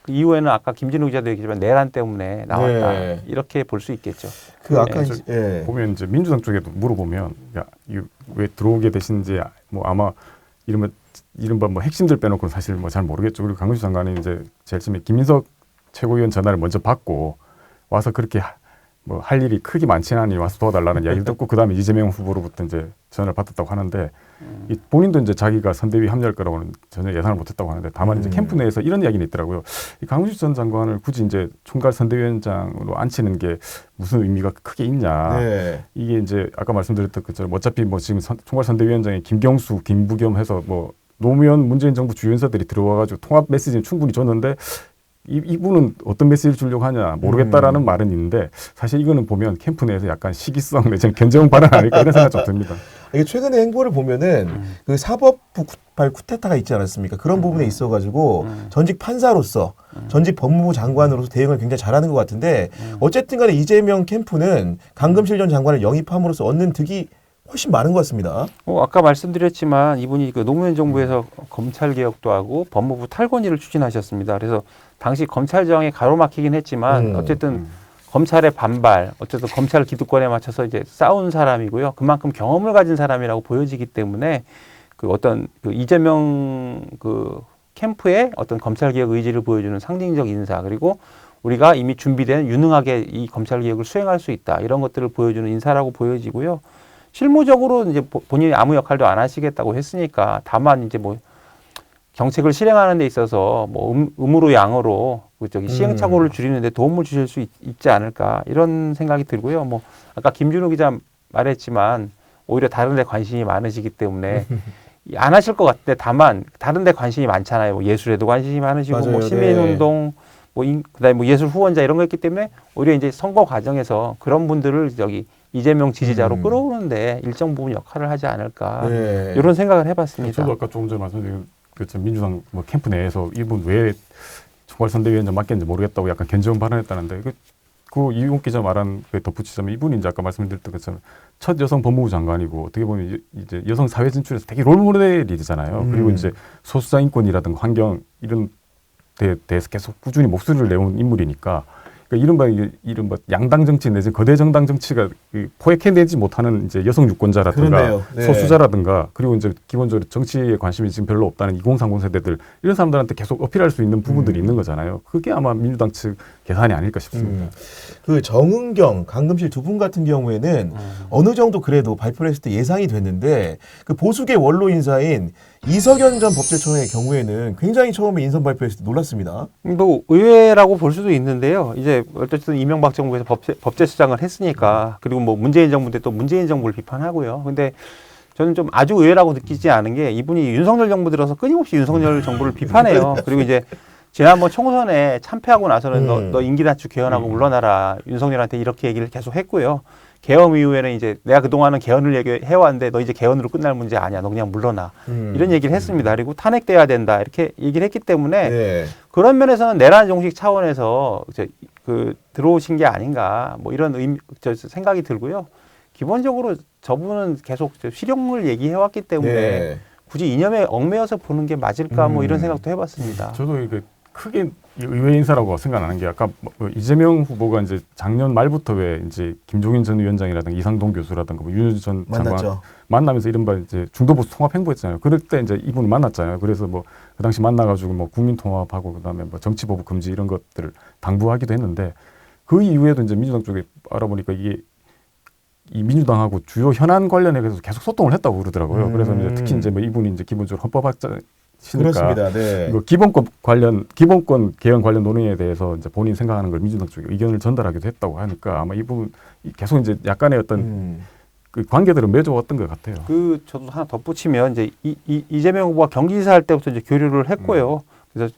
그 이후에는 아까 김진우 기자도 얘기했지만 내란 때문에 나왔다. 네. 이렇게 볼 수 있겠죠. 그 아까 네, 이제, 예. 보면 이제 민주당 쪽에도 물어보면 야, 왜 들어오게 되신지 뭐 아마 이른바 뭐 핵심들 빼놓고는 사실 뭐 잘 모르겠죠. 그리고 강훈식 장관이 이제 제일 처음에 김민석 최고위원 전화를 먼저 받고 와서 그렇게 뭐 할 일이 크게 많지는 않으니 와서 도와달라는 이야기를 듣고 그 다음에 이재명 후보로부터 이제 전화를 받았다고 하는데 이 본인도 이제 자기가 선대위 합류할 거라고는 전혀 예상을 못했다고 하는데 다만 이제 캠프 내에서 이런 이야기는 있더라고요. 이 강훈식 전 장관을 굳이 이제 총괄 선대위원장으로 앉히는 게 무슨 의미가 크게 있냐. 네. 이게 이제 아까 말씀드렸던 그처럼 어차피 뭐 지금 총괄 선대위원장이 김경수, 김부겸 해서 뭐 노무현 문재인 정부 주요인사들이 들어와가지고 통합 메시지는 충분히 줬는데 이분은 어떤 메시지를 주려고 하냐 모르겠다라는 말은 있는데 사실 이거는 보면 캠프 내에서 약간 시기성 내지는 견제용 발언 아닐까 이런 생각 좀 듭니다. 이게 최근의 행보를 보면은 그 사법부 쿠데타가 있지 않았습니까? 그런 부분에 있어가지고 전직 판사로서 전직 법무부 장관으로서 대응을 굉장히 잘하는 것 같은데 어쨌든 간에 이재명 캠프는 강금실 전 장관을 영입함으로써 얻는 득이 훨씬 많은 것 같습니다. 아까 말씀드렸지만 이분이 그 노무현 정부에서 검찰 개혁도 하고 법무부 탈권위를 추진하셨습니다. 그래서 당시 검찰정에 가로막히긴 했지만 어쨌든 검찰의 반발, 어쨌든 검찰 기득권에 맞춰서 이제 싸운 사람이고요. 그만큼 경험을 가진 사람이라고 보여지기 때문에 그 어떤 그 이재명 그 캠프의 어떤 검찰 개혁 의지를 보여주는 상징적 인사 그리고 우리가 이미 준비된 유능하게 이 검찰 개혁을 수행할 수 있다 이런 것들을 보여주는 인사라고 보여지고요. 실무적으로 이제 본인이 아무 역할도 안 하시겠다고 했으니까 다만 이제 뭐 정책을 실행하는 데 있어서 뭐 음으로 양으로 시행착오를 줄이는 데 도움을 주실 수 있지 않을까 이런 생각이 들고요. 뭐 아까 김준우 기자 말했지만 오히려 다른 데 관심이 많으시기 때문에 안 하실 것 같은데 다만 다른 데 관심이 많잖아요. 뭐 예술에도 관심이 많으시고 맞아요. 뭐 시민운동 그다음에 뭐 예술 후원자 이런 거 있기 때문에 오히려 이제 선거 과정에서 그런 분들을 이재명 지지자로 끌어오는데 일정 부분 역할을 하지 않을까 네. 이런 생각을 해봤습니다. 저도 아까 조금 전에 말씀드린 그렇죠. 민주당 뭐 캠프 내에서 이분 왜 총괄 선대위원장 맡겠는지 모르겠다고 약간 견제원 발언했다는데 그 이용 기자 말한 그 덧붙이자면 이분이 이제 아까 말씀드렸던 것처럼 첫 여성 법무부 장관이고 어떻게 보면 이제 여성 사회 진출에서 되게 롤모델이잖아요. 그리고 이제 소수자 인권이라든가 환경 이런 데 대해서 계속 꾸준히 목소리를 내온 인물이니까. 그러니까 이른바 양당 정치 내지 거대 정당 정치가 포획해내지 못하는 이제 여성 유권자라든가 네. 소수자라든가 그리고 이제 기본적으로 정치에 관심이 지금 별로 없다는 2030 세대들 이런 사람들한테 계속 어필할 수 있는 부분들이 있는 거잖아요. 그게 아마 민주당 측 계산이 아닐까 싶습니다. 그 정은경, 강금실 두 분 같은 경우에는 어느 정도 그래도 발표를 했을 때 예상이 됐는데 그 보수계 원로 인사인 이석연 전 법제처의 경우에는 굉장히 처음에 인선 발표했을 때 놀랐습니다. 뭐 의외라고 볼 수도 있는데요. 이제 어쨌든 이명박 정부에서 법제처장을 했으니까 그리고 뭐 문재인 정부 때 또 문재인 정부를 비판하고요. 근데 저는 좀 아주 의외라고 느끼지 않은 게 이분이 윤석열 정부 들어서 끊임없이 윤석열 정부를 비판해요. 그리고 이제 지난번 총선에 참패하고 나서는 너 임기 단축 개헌하고 물러나라 윤석열한테 이렇게 얘기를 계속 했고요. 계엄 이후에는 이제 내가 그동안은 개헌을 얘기해왔는데 너 이제 개헌으로 끝날 문제 아니야. 너 그냥 물러나. 이런 얘기를 했습니다. 그리고 탄핵돼야 된다. 이렇게 얘기를 했기 때문에 네. 그런 면에서는 내란 종식 차원에서 이제 그 들어오신 게 아닌가 뭐 이런 생각이 들고요. 기본적으로 저분은 계속 실형을 얘기해왔기 때문에 네. 굳이 이념에 얽매여서 보는 게 맞을까 뭐 이런 생각도 해봤습니다. 저도 이게 크게 의외 인사라고 생각하는 게 아까 뭐 이재명 후보가 이제 작년 말부터 왜 이제 김종인 전 위원장이라든가 이상동 교수라든가 뭐 윤여준 전 장관 만났죠. 만나면서 이른바 이제 중도보수 통합 행보했잖아요. 그럴 때 이제 이분을 만났잖아요. 그래서 뭐 그 당시 만나가지고 뭐 국민 통합하고 그다음에 뭐 정치 보복 금지 이런 것들을 당부하기도 했는데 그 이후에도 이제 민주당 쪽에 알아보니까 이게 이 민주당하고 주요 현안 관련해서 계속 소통을 했다고 그러더라고요. 그래서 이제 특히 이제 뭐 이분이 이제 기본적으로 헌법학자 시니까 그렇습니다. 네. 이거 기본권 개헌 관련 논의에 대해서 이제 본인 생각하는 걸 민주당 쪽에 의견을 전달하기도 했다고 하니까 아마 이분 계속 이제 약간의 어떤 그 관계들은 맺어왔던 것 같아요. 그 저도 하나 덧붙이면 이제 이재명 후보가 경기지사 할 때부터 이제 교류를 했고요. 그래서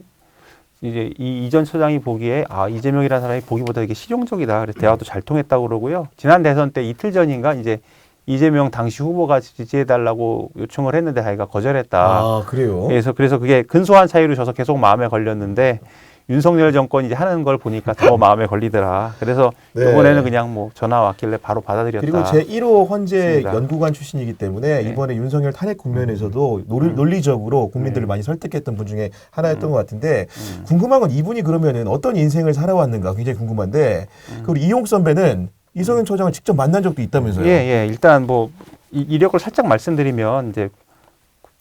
이제 이전 처장이 보기에 이재명이라는 사람이 보기보다 되게 실용적이다. 그래서 대화도 잘 통했다고 그러고요. 지난 대선 때 이틀 전인가 이제 이재명 당시 후보가 지지해달라고 요청을 했는데 자기가 거절했다. 아, 그래요? 그래서 그게 근소한 차이로 져서 계속 마음에 걸렸는데 윤석열 정권이 이제 하는 걸 보니까 더 마음에 걸리더라. 그래서 네. 이번에는 그냥 뭐 전화 왔길래 바로 받아들였다. 그리고 제1호 헌재 맞습니다. 연구관 출신이기 때문에 네. 이번에 윤석열 탄핵 국면에서도 논리적으로 국민들을 많이 설득했던 분 중에 하나였던 것 같은데 궁금한 건 이분이 그러면은 어떤 인생을 살아왔는가 굉장히 궁금한데 그리고 이용 선배는 이성윤 처장을 직접 만난 적도 있다면서요? 예. 일단 뭐 이력을 살짝 말씀드리면 이제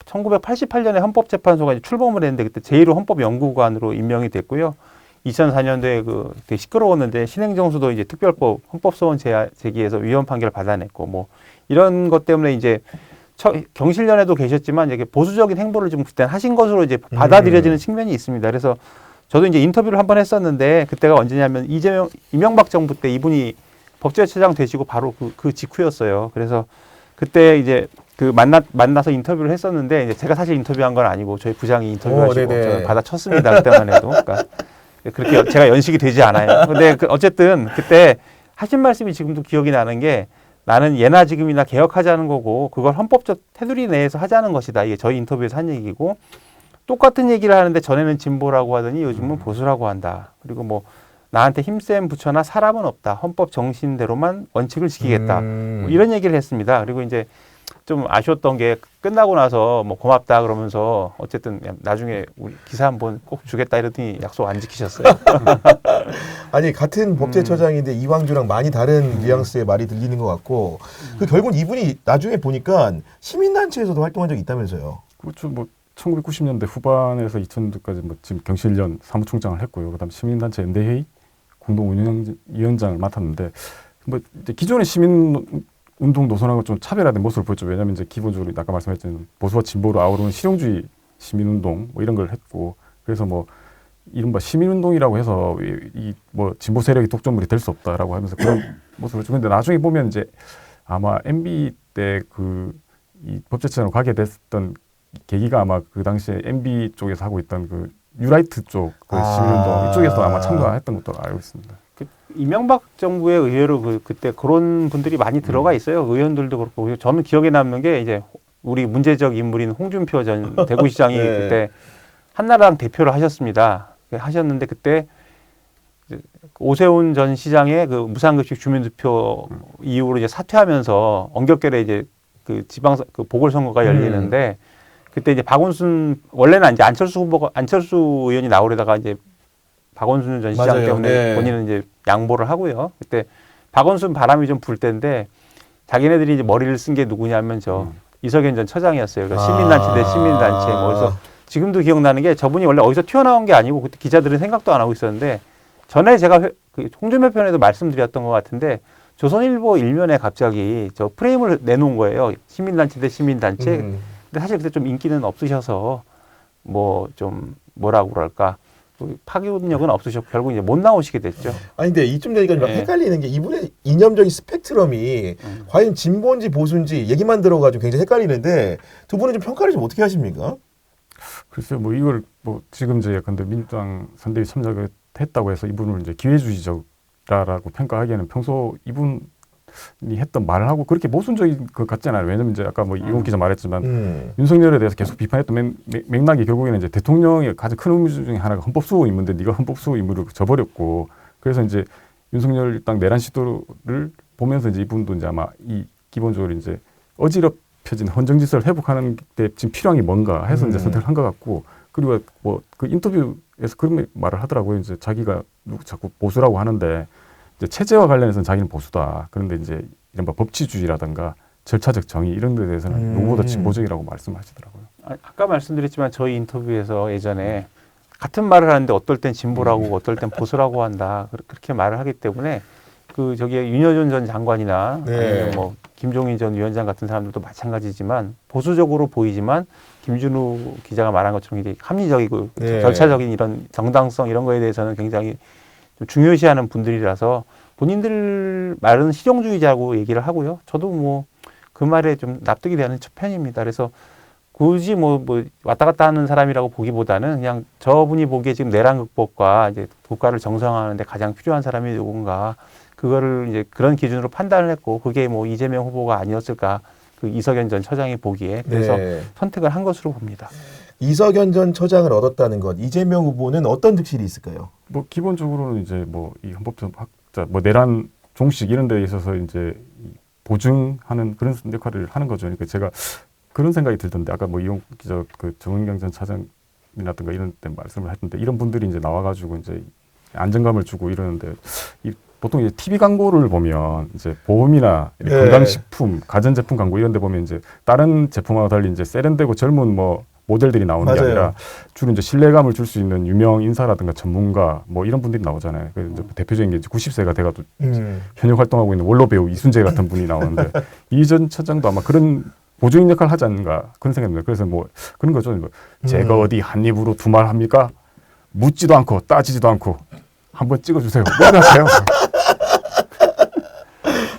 1988년에 헌법재판소가 이제 출범을 했는데 그때 제1호 헌법연구관으로 임명이 됐고요. 2004년도에 그 되게 시끄러웠는데 신행정수도 이제 특별법 헌법소원 제기해서 위헌 판결 받아냈고 뭐 이런 것 때문에 이제 경실련에도 계셨지만 이게 보수적인 행보를 좀 그때 하신 것으로 이제 받아들여지는 측면이 있습니다. 그래서 저도 이제 인터뷰를 한번 했었는데 그때가 언제냐면 이명박 정부 때 이분이 법제처장 되시고 바로 그 직후였어요. 그래서 그때 이제 그 만나서 인터뷰를 했었는데 이제 제가 사실 인터뷰한 건 아니고 저희 부장이 인터뷰하시고 저는 받아쳤습니다. 그때만 해도. 그러니까 그렇게 제가 연식이 되지 않아요. 근데 어쨌든 그때 하신 말씀이 지금도 기억이 나는 게 나는 예나 지금이나 개혁하자는 거고 그걸 헌법적 테두리 내에서 하자는 것이다. 이게 저희 인터뷰에서 한 얘기고 똑같은 얘기를 하는데 전에는 진보라고 하더니 요즘은 보수라고 한다. 그리고 뭐 나한테 힘센 부처나 사람은 없다. 헌법 정신대로만 원칙을 지키겠다. 뭐 이런 얘기를 했습니다. 그리고 이제 좀 아쉬웠던 게 끝나고 나서 뭐 고맙다 그러면서 어쨌든 나중에 우리 기사 한번 꼭 주겠다 이러더니 약속 안 지키셨어요. 아니 같은 법제처장인데 이왕주랑 많이 다른 뉘앙스의 말이 들리는 것 같고 그 결국 이분이 나중에 보니까 시민단체에서도 활동한 적이 있다면서요. 그렇죠. 뭐 1990년대 후반에서 2000년대까지 뭐 지금 경실련 사무총장을 했고요. 그다음 시민단체 연대회의 공동운영위원장을 맡았는데 뭐 이제 기존의 시민운동 노선하고 좀 차별화된 모습을 보였죠. 왜냐하면 이제 기본적으로 아까 말씀했던 보수와 진보로 아우르는 실용주의 시민운동 뭐 이런 걸 했고 그래서 뭐 이른바 시민운동이라고 해서 이 뭐 진보 세력이 독점물이 될 수 없다라고 하면서 그런 모습을 좀 근데 나중에 보면 이제 아마 MB 때 그 이 법제처장으로 가게 됐던 계기가 아마 그 당시에 MB 쪽에서 하고 있던 그 뉴라이트 쪽 그 시민운동 이쪽에서 아마 참가했던 것도 알고 있습니다. 이명박 정부의 의회로 그때 그런 분들이 많이 들어가 있어요. 의원들도 그렇고 저는 기억에 남는 게 이제 우리 문제적 인물인 홍준표 전 대구시장이 네. 그때 한나라당 대표를 하셨는데 그때 오세훈 전 시장의 그 무상급식 주민투표 이후로 이제 사퇴하면서 언격결에 이제 그 그 보궐선거가 열리는데 그때 이제 박원순 원래는 이제 안철수 의원이 나오려다가 이제 박원순 전 시장 맞아요. 때문에 네. 본인은 이제 양보를 하고요. 그때 박원순 바람이 좀 불 때인데 자기네들이 이제 머리를 쓴 게 누구냐면 이석연 전 처장이었어요. 그러니까 시민단체 대 시민단체. 뭐 그래서 지금도 기억나는 게 저분이 원래 어디서 튀어나온 게 아니고 그때 기자들은 생각도 안 하고 있었는데 전에 제가 그 홍준표 편에도 말씀드렸던 것 같은데 조선일보 일면에 갑자기 저 프레임을 내놓은 거예요. 시민단체 대 시민단체. 근데 사실 그때 좀 인기는 없으셔서 뭐 좀 뭐라고 그럴까 파급력은 없으셨고 결국 이제 못 나오시게 됐죠. 아니 근데 이쯤 되니까 좀 네. 헷갈리는 게 이분의 이념적인 스펙트럼이 과연 진보인지 보수인지 얘기만 들어가지고 굉장히 헷갈리는데 두 분은 좀 평가를 좀 어떻게 하십니까? 글쎄요, 뭐 이걸 뭐 지금 이제 근데 민주당 선대위 참석을 했다고 해서 이분을 이제 기회주의자라고 평가하기에는 평소 이분 했던 말을 하고 그렇게 모순적인 것 같잖아요. 왜냐면 이제 아까 뭐 이용 기자 말했지만 윤석열에 대해서 계속 비판했던 맥락이 결국에는 이제 대통령의 가장 큰 의무 중에 하나가 헌법수호 임무인데 네가 헌법수호 임무를 저버렸고 그래서 이제 윤석열 당 내란 시도를 보면서 이제 이분도 이제 아마 이 기본적으로 이제 어지럽혀진 헌정질서를 회복하는 데 지금 필요한 게 뭔가 해서 이제 선택을 한 것 같고 그리고 뭐 그 인터뷰에서 그런 말을 하더라고요. 이제 자기가 자꾸 보수라고 하는데 이제 체제와 관련해서는 자기는 보수다. 그런데 이제 이른바 법치주의라든가 절차적 정의 이런 데 대해서는 누구보다 진보적이라고 말씀하시더라고요. 아까 말씀드렸지만 저희 인터뷰에서 예전에 같은 말을 하는데 어떨 땐 진보라고 어떨 땐 보수라고 한다. 그렇게 말을 하기 때문에 그 저기에 윤여준 전 장관이나 아니면 뭐 김종인 전 위원장 같은 사람들도 마찬가지지만 보수적으로 보이지만 김준우 기자가 말한 것처럼 굉장히 합리적이고 절차적인 이런 정당성 이런 거에 대해서는 굉장히 좀 중요시하는 분들이라서 본인들 말은 실용주의자고 얘기를 하고요. 저도 뭐 그 말에 좀 납득이 되는 편입니다. 그래서 굳이 뭐 왔다 갔다 하는 사람이라고 보기보다는 그냥 저분이 보기에 지금 내란 극복과 이제 국가를 정상화하는데 가장 필요한 사람이 누군가 그거를 이제 그런 기준으로 판단을 했고 그게 뭐 이재명 후보가 아니었을까 그 이석연 전 처장이 보기에 그래서 선택을 한 것으로 봅니다. 이석연 전 처장을 얻었다는 것 이재명 후보는 어떤 득실이 있을까요? 뭐 기본적으로는 이제 뭐 이 헌법학자 뭐 내란 종식 이런 데 있어서 이제 보증하는 그런 역할을 하는 거죠. 그러니까 제가 그런 생각이 들던데 아까 뭐 이용 기자 그 정은경 전 차장이라든가 이런 때 말씀을 했던데 이런 분들이 이제 나와가지고 이제 안정감을 주고 이러는데 보통 이제 TV 광고를 보면 이제 보험이나 건강식품, 가전제품 광고 이런 데 보면 이제 다른 제품하고 달리 이제 세련되고 젊은 뭐 모델들이 나오는 게 아니라 주로 이제 신뢰감을 줄 수 있는 유명 인사라든가 전문가 뭐 이런 분들이 나오잖아요. 그래서 이제 대표적인 게 이제 90세가 돼가도 현역 활동하고 있는 원로 배우 이순재 같은 분이 나오는데 이 전 처장도 아마 그런 보조인 역할을 하지 않는가 그런 생각입니다. 그래서 뭐 그런 거죠. 뭐 제가 어디 한 입으로 두 말 합니까? 묻지도 않고 따지지도 않고 한번 찍어주세요. 뭐 하세요?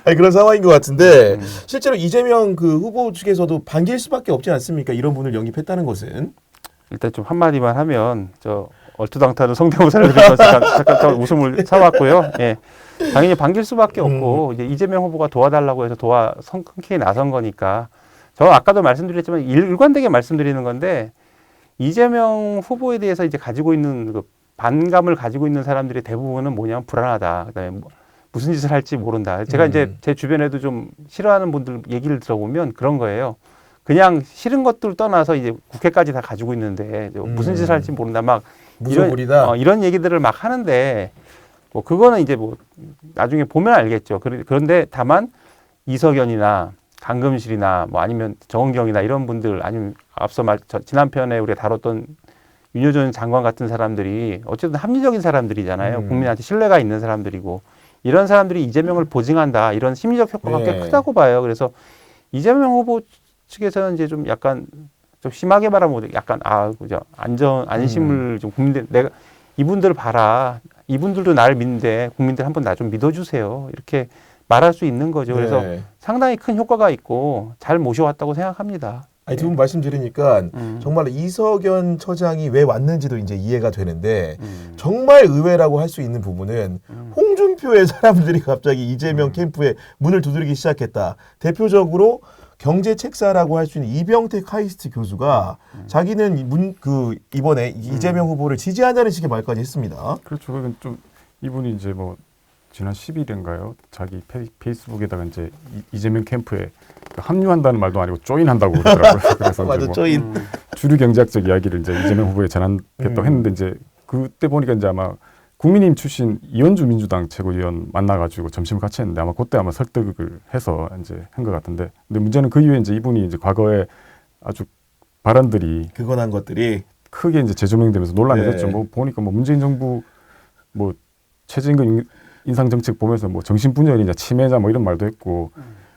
아니, 그런 상황인 것 같은데 실제로 이재명 그 후보 측에서도 반길 수밖에 없지 않습니까? 이런 분을 영입했다는 것은 일단 좀 한마디만 하면 저 얼토당토하는 성대모사를 드리면서 잠깐 웃음을 참았고요. 예. 당연히 반길 수밖에 없고 이제 이재명 후보가 도와달라고 해서 흔쾌히 나선 거니까 저 아까도 말씀드렸지만 일관되게 말씀드리는 건데 이재명 후보에 대해서 이제 가지고 있는 그 반감을 가지고 있는 사람들의 대부분은 뭐냐면 불안하다. 그다음에 뭐 무슨 짓을 할지 모른다. 제가 이제 제 주변에도 좀 싫어하는 분들 얘기를 들어보면 그런 거예요. 그냥 싫은 것들 떠나서 이제 국회까지 다 가지고 있는데 무슨 짓을 할지 모른다. 막 무소불이다. 이런 얘기들을 막 하는데 뭐 그거는 이제 뭐 나중에 보면 알겠죠. 그런데 다만 이석연이나 강금실이나 뭐 아니면 정은경이나 이런 분들 아니면 앞서 지난 편에 우리가 다뤘던 윤여준 장관 같은 사람들이 어쨌든 합리적인 사람들이잖아요. 국민한테 신뢰가 있는 사람들이고 이런 사람들이 이재명을 보증한다. 이런 심리적 효과가 꽤 크다고 봐요. 그래서 이재명 후보 측에서는 이제 좀 약간 좀 심하게 말하면 약간 그죠. 안심을 좀 내가 이분들 봐라. 이분들도 나를 믿는데 국민들 한번 나 좀 믿어주세요. 이렇게 말할 수 있는 거죠. 그래서 상당히 큰 효과가 있고 잘 모셔왔다고 생각합니다. 아니, 두 분 말씀 들으니까 정말 이석연 처장이 왜 왔는지도 이제 이해가 되는데 정말 의외라고 할 수 있는 부분은 홍준표의 사람들이 갑자기 이재명 캠프에 문을 두드리기 시작했다. 대표적으로 경제 책사라고 할 수 있는 이병택 카이스트 교수가 자기는 이번에 이재명 후보를 지지한다는 식의 말까지 했습니다. 그렇죠. 그건 좀 이분이 이제 뭐 지난 10일인가요? 자기 페이스북에다가 이제 이재명 캠프에 합류한다는 말도 아니고 조인한다고 그러더라고요. 그래서 맞아, 뭐 조인. 주류 경제학적 이야기를 이제 이재명 후보에 전하겠다고 했는데 이제 그때 보니까 이제 아마 국민의힘 출신 이현주 민주당 최고위원 만나가지고 점심을 같이 했는데 아마 그때 아마 설득을 해서 이제 한 것 같은데 근데 문제는 그 이후에 이제 이분이 이제 과거에 아주 발언들이 그건한 것들이 크게 이제 재조명되면서 논란이 됐죠. 뭐 보니까 뭐 문재인 정부 뭐 최저임금 인상 정책 보면서 뭐 정신분열이냐 치매자 뭐 이런 말도 했고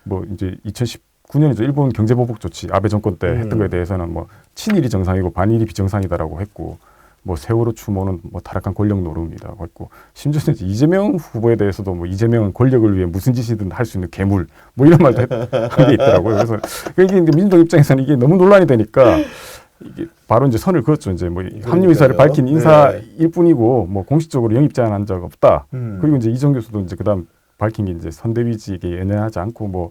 뭐 이제 2019년이죠. 일본 경제보복 조치 아베 정권 때 했던 거에 대해서는 뭐 친일이 정상이고 반일이 비정상이다라고 했고 뭐 세월호 추모는 뭐 타락한 권력 노름이라고 했고 심지어 이제 이재명 후보에 대해서도 뭐 이재명은 권력을 위해 무슨 짓이든 할 수 있는 괴물 뭐 이런 말도 한 게 있더라고요. 그래서 이게 민주당 입장에서는 이게 너무 논란이 되니까 이게 바로 이제 선을 그었죠. 이제 뭐 합류 의사를 밝힌 인사일 뿐이고 뭐 공식적으로 영입 제안한 적 없다. 그리고 이제 이정 교수도 이제 그다음 밝힌 게 이제 선대위직에 연연하지 않고 뭐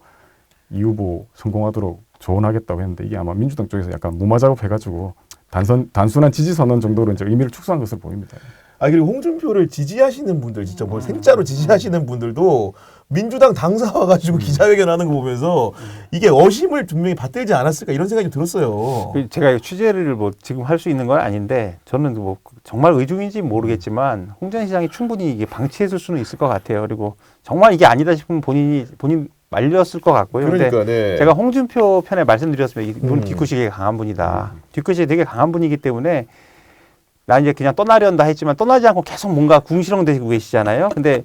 이 후보 성공하도록 조언하겠다고 했는데 이게 아마 민주당 쪽에서 약간 무마 작업해가지고 단순한 지지 선언 정도로 이제 의미를 축소한 것으로 보입니다. 아 그리고 홍준표를 지지하시는 분들 진짜 뭐 생짜로 지지하시는 분들도 민주당 당사 와가지고 기자회견하는 거 보면서 이게 어심을 분명히 받들지 않았을까 이런 생각이 좀 들었어요. 제가 취재를 뭐 지금 할 수 있는 건 아닌데 저는 뭐 정말 의중인지 모르겠지만 홍 전 시장이 충분히 이게 방치했을 수는 있을 것 같아요. 그리고 정말 이게 아니다 싶으면 본인 말렸을 것 같고요. 그러니까 근데 네. 제가 홍준표 편에 말씀드렸으면 이분 뒤끝이 강한 분이다. 뒤끝이 되게 강한 분이기 때문에 나 이제 그냥 떠나려한다 했지만 떠나지 않고 계속 뭔가 궁시렁대고 계시잖아요. 근데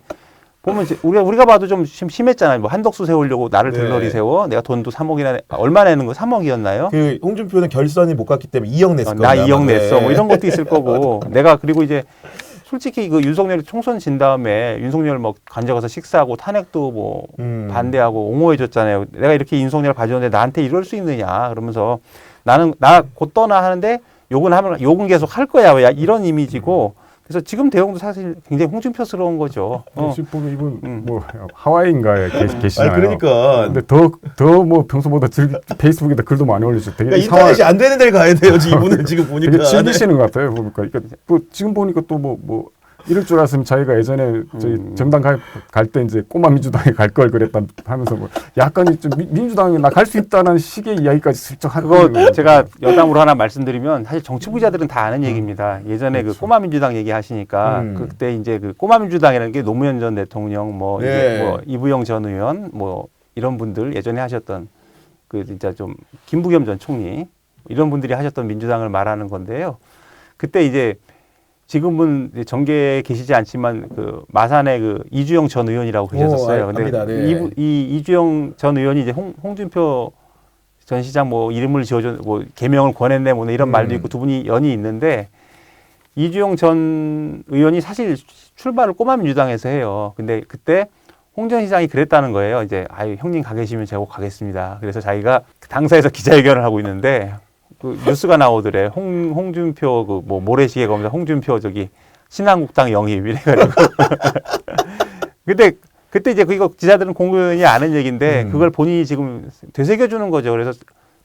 보면 이제 우리가 봐도 좀 심했잖아요. 뭐 한덕수 세우려고 나를 네. 들러리 세워. 내가 돈도 3억이나 얼마 내는 거 3억이었나요? 그 홍준표는 결선이 못 갔기 때문에 2억 냈을 나 겁니다. 2억 냈어. 네. 뭐 이런 것도 있을 거고. 내가 그리고 이제 솔직히 그 윤석열이 총선 진 다음에 윤석열 뭐 간접 가서 식사하고 탄핵도 뭐 반대하고 옹호해 줬잖아요. 내가 이렇게 윤석열 가져오는데 나한테 이럴 수 있느냐. 그러면서 나 곧 떠나 하는데 욕은 계속 할 거야. 왜 이런 이미지고. 그래서 지금 대응도 사실 굉장히 홍준표스러운 거죠. 지금 보면 이분 뭐 하와이인가에 계시잖아요. 아니 그러니까. 근데 더 뭐 평소보다 페이스북에다 글도 많이 올리시고 되게 그러니까 인터넷이 안 되는 데를 가야 돼요. 이분은 지금 보니까. 되게 즐기시는 것 같아요. 보니까 그러니까 뭐 지금 보니까 또 뭐 이럴 줄 알았으면 자기가 예전에 저희 정당 갈 때 이제 꼬마 민주당에 갈 걸 그랬다 하면서 뭐 약간 좀 민주당에 나 갈 수 있다는 식의 이야기까지 슬쩍 하고 그거 제가 여담으로 하나 말씀드리면 사실 정치 부자들은 다 아는 얘기입니다. 예전에 그 꼬마 민주당 얘기하시니까 그때 이제 그 꼬마 민주당이라는 게 노무현 전 대통령 뭐, 네. 이게 뭐 이부영 전 의원 뭐 이런 분들 예전에 하셨던 그 진짜 좀 김부겸 전 총리 이런 분들이 하셨던 민주당을 말하는 건데요. 그때 이제 지금은 정계에 계시지 않지만 그 마산의 그 이주영 전 의원이라고 계셨었어요. 근데 압니다. 네. 이주영 전 의원이 이제 홍준표 전 시장 뭐 이름을 지어줘 뭐 개명을 권했네 뭐 이런 말도 있고 두 분이 연이 있는데 이주영 전 의원이 사실 출발을 꼬마 민주당에서 해요. 근데 그때 홍 전 시장이 그랬다는 거예요. 이제 아유 형님 가 계시면 제가 꼭 가겠습니다. 그래서 자기가 당사에서 기자회견을 하고 있는데 그 뉴스가 나오더래. 홍준표 그 뭐 모래시계 검사 홍준표 저기 신한국당 영입 이래가지고 그때 이제 이거 기자들은 공연이 아는 얘기인데 그걸 본인이 지금 되새겨주는 거죠. 그래서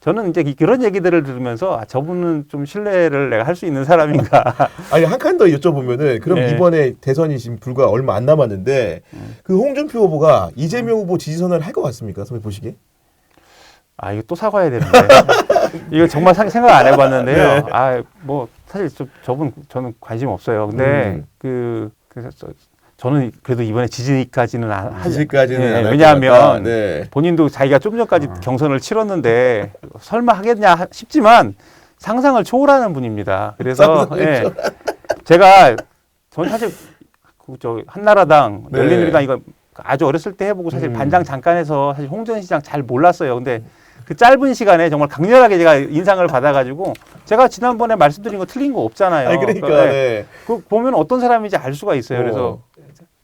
저는 이제 그런 얘기들을 들으면서 저분은 좀 신뢰를 내가 할 수 있는 사람인가. 아니 한 칸 더 여쭤보면은 그럼 네. 이번에 대선이 지금 불과 얼마 안 남았는데 그 홍준표 후보가 이재명 후보 지지선을 할 것 같습니까? 선배 보시기에? 아 이거 또 사과해야 되는데 이거 정말 생각 안 해봤는데요. 네. 아 뭐 사실 저는 관심 없어요. 근데 그래서 저는 그래도 이번에 지지까지는 지지까지는 안 할 것 왜냐하면 같다. 네. 본인도 자기가 좀 전까지 경선을 치렀는데 설마 하겠냐 싶지만 상상을 초월하는 분입니다. 그래서 상상을 저는 사실 저 한나라당 네. 열린우리당 이거 아주 어렸을 때 해보고 사실 반장 잠깐 해서 사실 홍 전 시장 잘 몰랐어요. 근데 그 짧은 시간에 정말 강렬하게 제가 인상을 받아가지고 제가 지난번에 말씀드린 거 틀린 거 없잖아요. 아니 그러니까 네. 그 보면 어떤 사람인지 알 수가 있어요. 그래서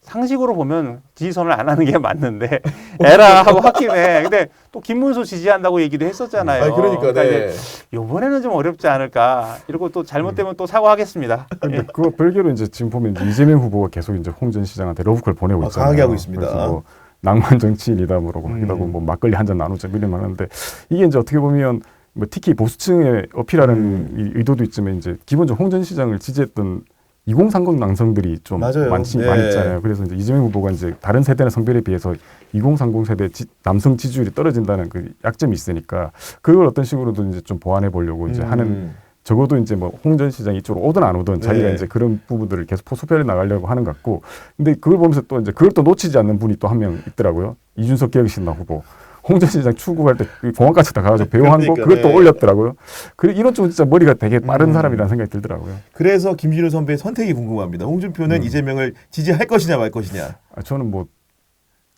상식으로 보면 지지선을 안 하는 게 맞는데 에라 하고 확인해. 근데 또 김문수 지지한다고 얘기도 했었잖아요. 아니 그러니까 네. 이제 이번에는 좀 어렵지 않을까. 이러고 또 잘못되면 또 사과하겠습니다. 근데 그거 별개로 이제 지금 보면 이제 이재명 후보가 계속 이제 홍 전 시장한테 러브콜 보내고 있잖아요. 강하게 하고 있습니다. 그래서 뭐 낭만 정치인이다 뭐라고 하기도 하고 뭐 막걸리 한 잔 나누자 이런 말 하는데 이게 이제 어떻게 보면 뭐 특히 보수층에 어필하는 이 의도도 있지만 이제 기본적으로 홍 전 시장을 지지했던 2030 남성들이 좀 맞아요. 많이 있잖아요. 그래서 이제 이재명 후보가 이제 다른 세대나 성별에 비해서 2030 세대 남성 지지율이 떨어진다는 그 약점이 있으니까 그걸 어떤 식으로든 이제 좀 보완해 보려고 이제 하는 적어도 이제 뭐 홍 전 시장 이쪽으로 오든 안 오든 자기가 이제 그런 부분들을 계속 포섭해 나가려고 하는 것 같고 근데 그걸 보면서 또 이제 그걸 또 놓치지 않는 분이 또 한 명 있더라고요. 이준석 기억신당 후보. 홍 전 시장 출국할 때 공항까지 다 가가지고 배웅한 거 그러니까, 그것도 네. 올렸더라고요. 이런 쪽은 진짜 머리가 되게 빠른 사람이라는 생각이 들더라고요. 그래서 김진우 선배의 선택이 궁금합니다. 홍준표는 이재명을 지지할 것이냐 말 것이냐. 저는 뭐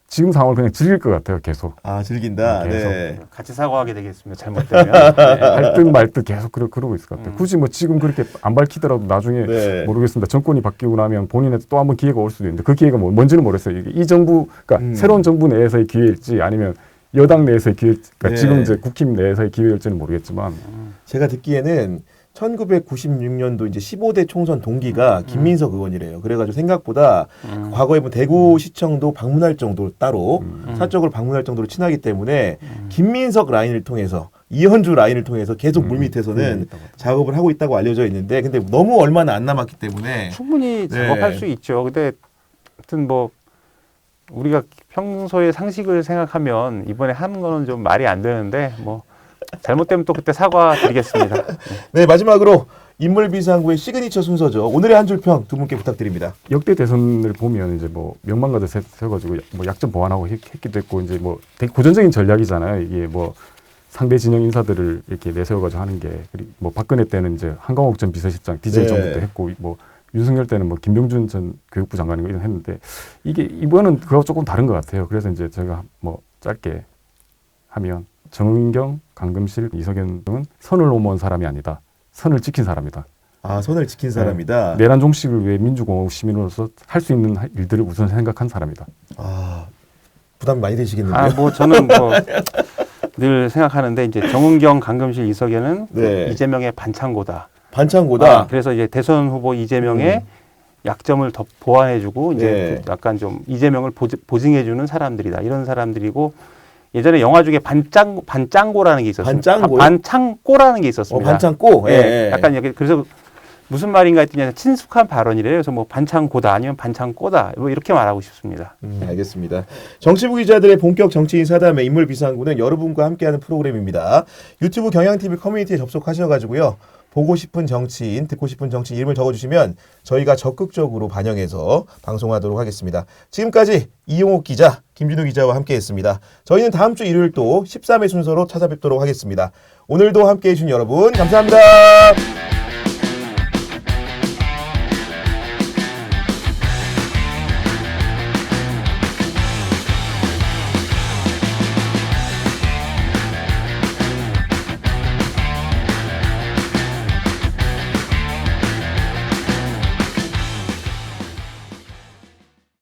지금 상황을 그냥 즐길 것 같아요. 계속 아 즐긴다. 계속. 네. 같이 사과하게 되겠습니다. 잘못되면. 네. 할 듯 말 듯 계속 그러고 있을 것 같아요. 굳이 뭐 지금 그렇게 안 밝히더라도 나중에 네. 모르겠습니다. 정권이 바뀌고 나면 본인한테 또 한번 기회가 올 수도 있는데 그 기회가 뭔지는 모르겠어요. 이 정부, 그러니까 새로운 정부 내에서의 기회일지 아니면 여당 내에서의 기회, 그러니까 네. 지금 이제 국힘 내에서의 기회일지는 모르겠지만 제가 듣기에는 1996년도 이제 15대 총선 동기가 김민석 의원이래요. 그래가지고 생각보다 과거에 뭐 대구시청도 방문할 정도로 따로 사적으로 방문할 정도로 친하기 때문에 김민석 라인을 통해서 이현주 라인을 통해서 계속 물밑에서는 작업을 하고 있다고 알려져 있는데 근데 너무 얼마나 안 남았기 때문에 충분히 작업할 수 있죠. 근데 하여튼 뭐 우리가 평소에 상식을 생각하면 이번에 하는 거는 좀 말이 안 되는데 뭐 잘못되면 또 그때 사과드리겠습니다. 네, 마지막으로 인물비상구의 시그니처 순서죠. 오늘의 한 줄 평 두 분께 부탁드립니다. 역대 대선을 보면 이제 뭐 명망가들 세워가지고 뭐 약점 보완하고 했기도 했고 이제 뭐 되게 고전적인 전략이잖아요. 이게 뭐 상대 진영 인사들을 이렇게 내세워가지고 하는 게 그리고 뭐 박근혜 때는 이제 한강옥 전 비서실장 DJ 정부 때 했고 뭐 윤석열 때는 뭐 김병준 전 교육부 장관이고 이런 했는데 이게 이번은 그거 조금 다른 것 같아요. 그래서 이제 제가 뭐 짧게 하면 정은경, 강금실, 이석연 등은 선을 넘어온 사람이 아니다. 선을 지킨 사람이다. 아, 선을 지킨 사람이다. 내란 종식을 위해 민주공화국 시민으로서 할 수 있는 일들을 우선 생각한 사람이다. 아, 부담 많이 되시겠는데요? 뭐 저는 뭐 늘 생각하는데 이제 정은경, 강금실, 이석연은 네. 이재명의 반창고다. 반창고다. 그래서 이제 대선 후보 이재명의 약점을 더 보완해주고 이제 네. 약간 좀 이재명을 보증해주는 사람들이다. 이런 사람들이고 예전에 영화 중에 반짱고라는 게 있었습니다. 반짱고요? 반창고라는 게 있었습니다. 반창고. 예, 예. 약간 이렇게 그래서 무슨 말인가 했더니 친숙한 발언이래요. 그래서 뭐 반창고다 아니면 반창고다 뭐 이렇게 말하고 싶습니다. 알겠습니다. 정치부 기자들의 본격 정치인 사담의 인물비상구는 여러분과 함께하는 프로그램입니다. 유튜브 경향TV 커뮤니티에 접속하셔가지고요. 보고 싶은 정치인, 듣고 싶은 정치인 이름을 적어주시면 저희가 적극적으로 반영해서 방송하도록 하겠습니다. 지금까지 이용옥 기자, 김준우 기자와 함께했습니다. 저희는 다음 주 일요일 또 13회 순서로 찾아뵙도록 하겠습니다. 오늘도 함께해 주신 여러분 감사합니다.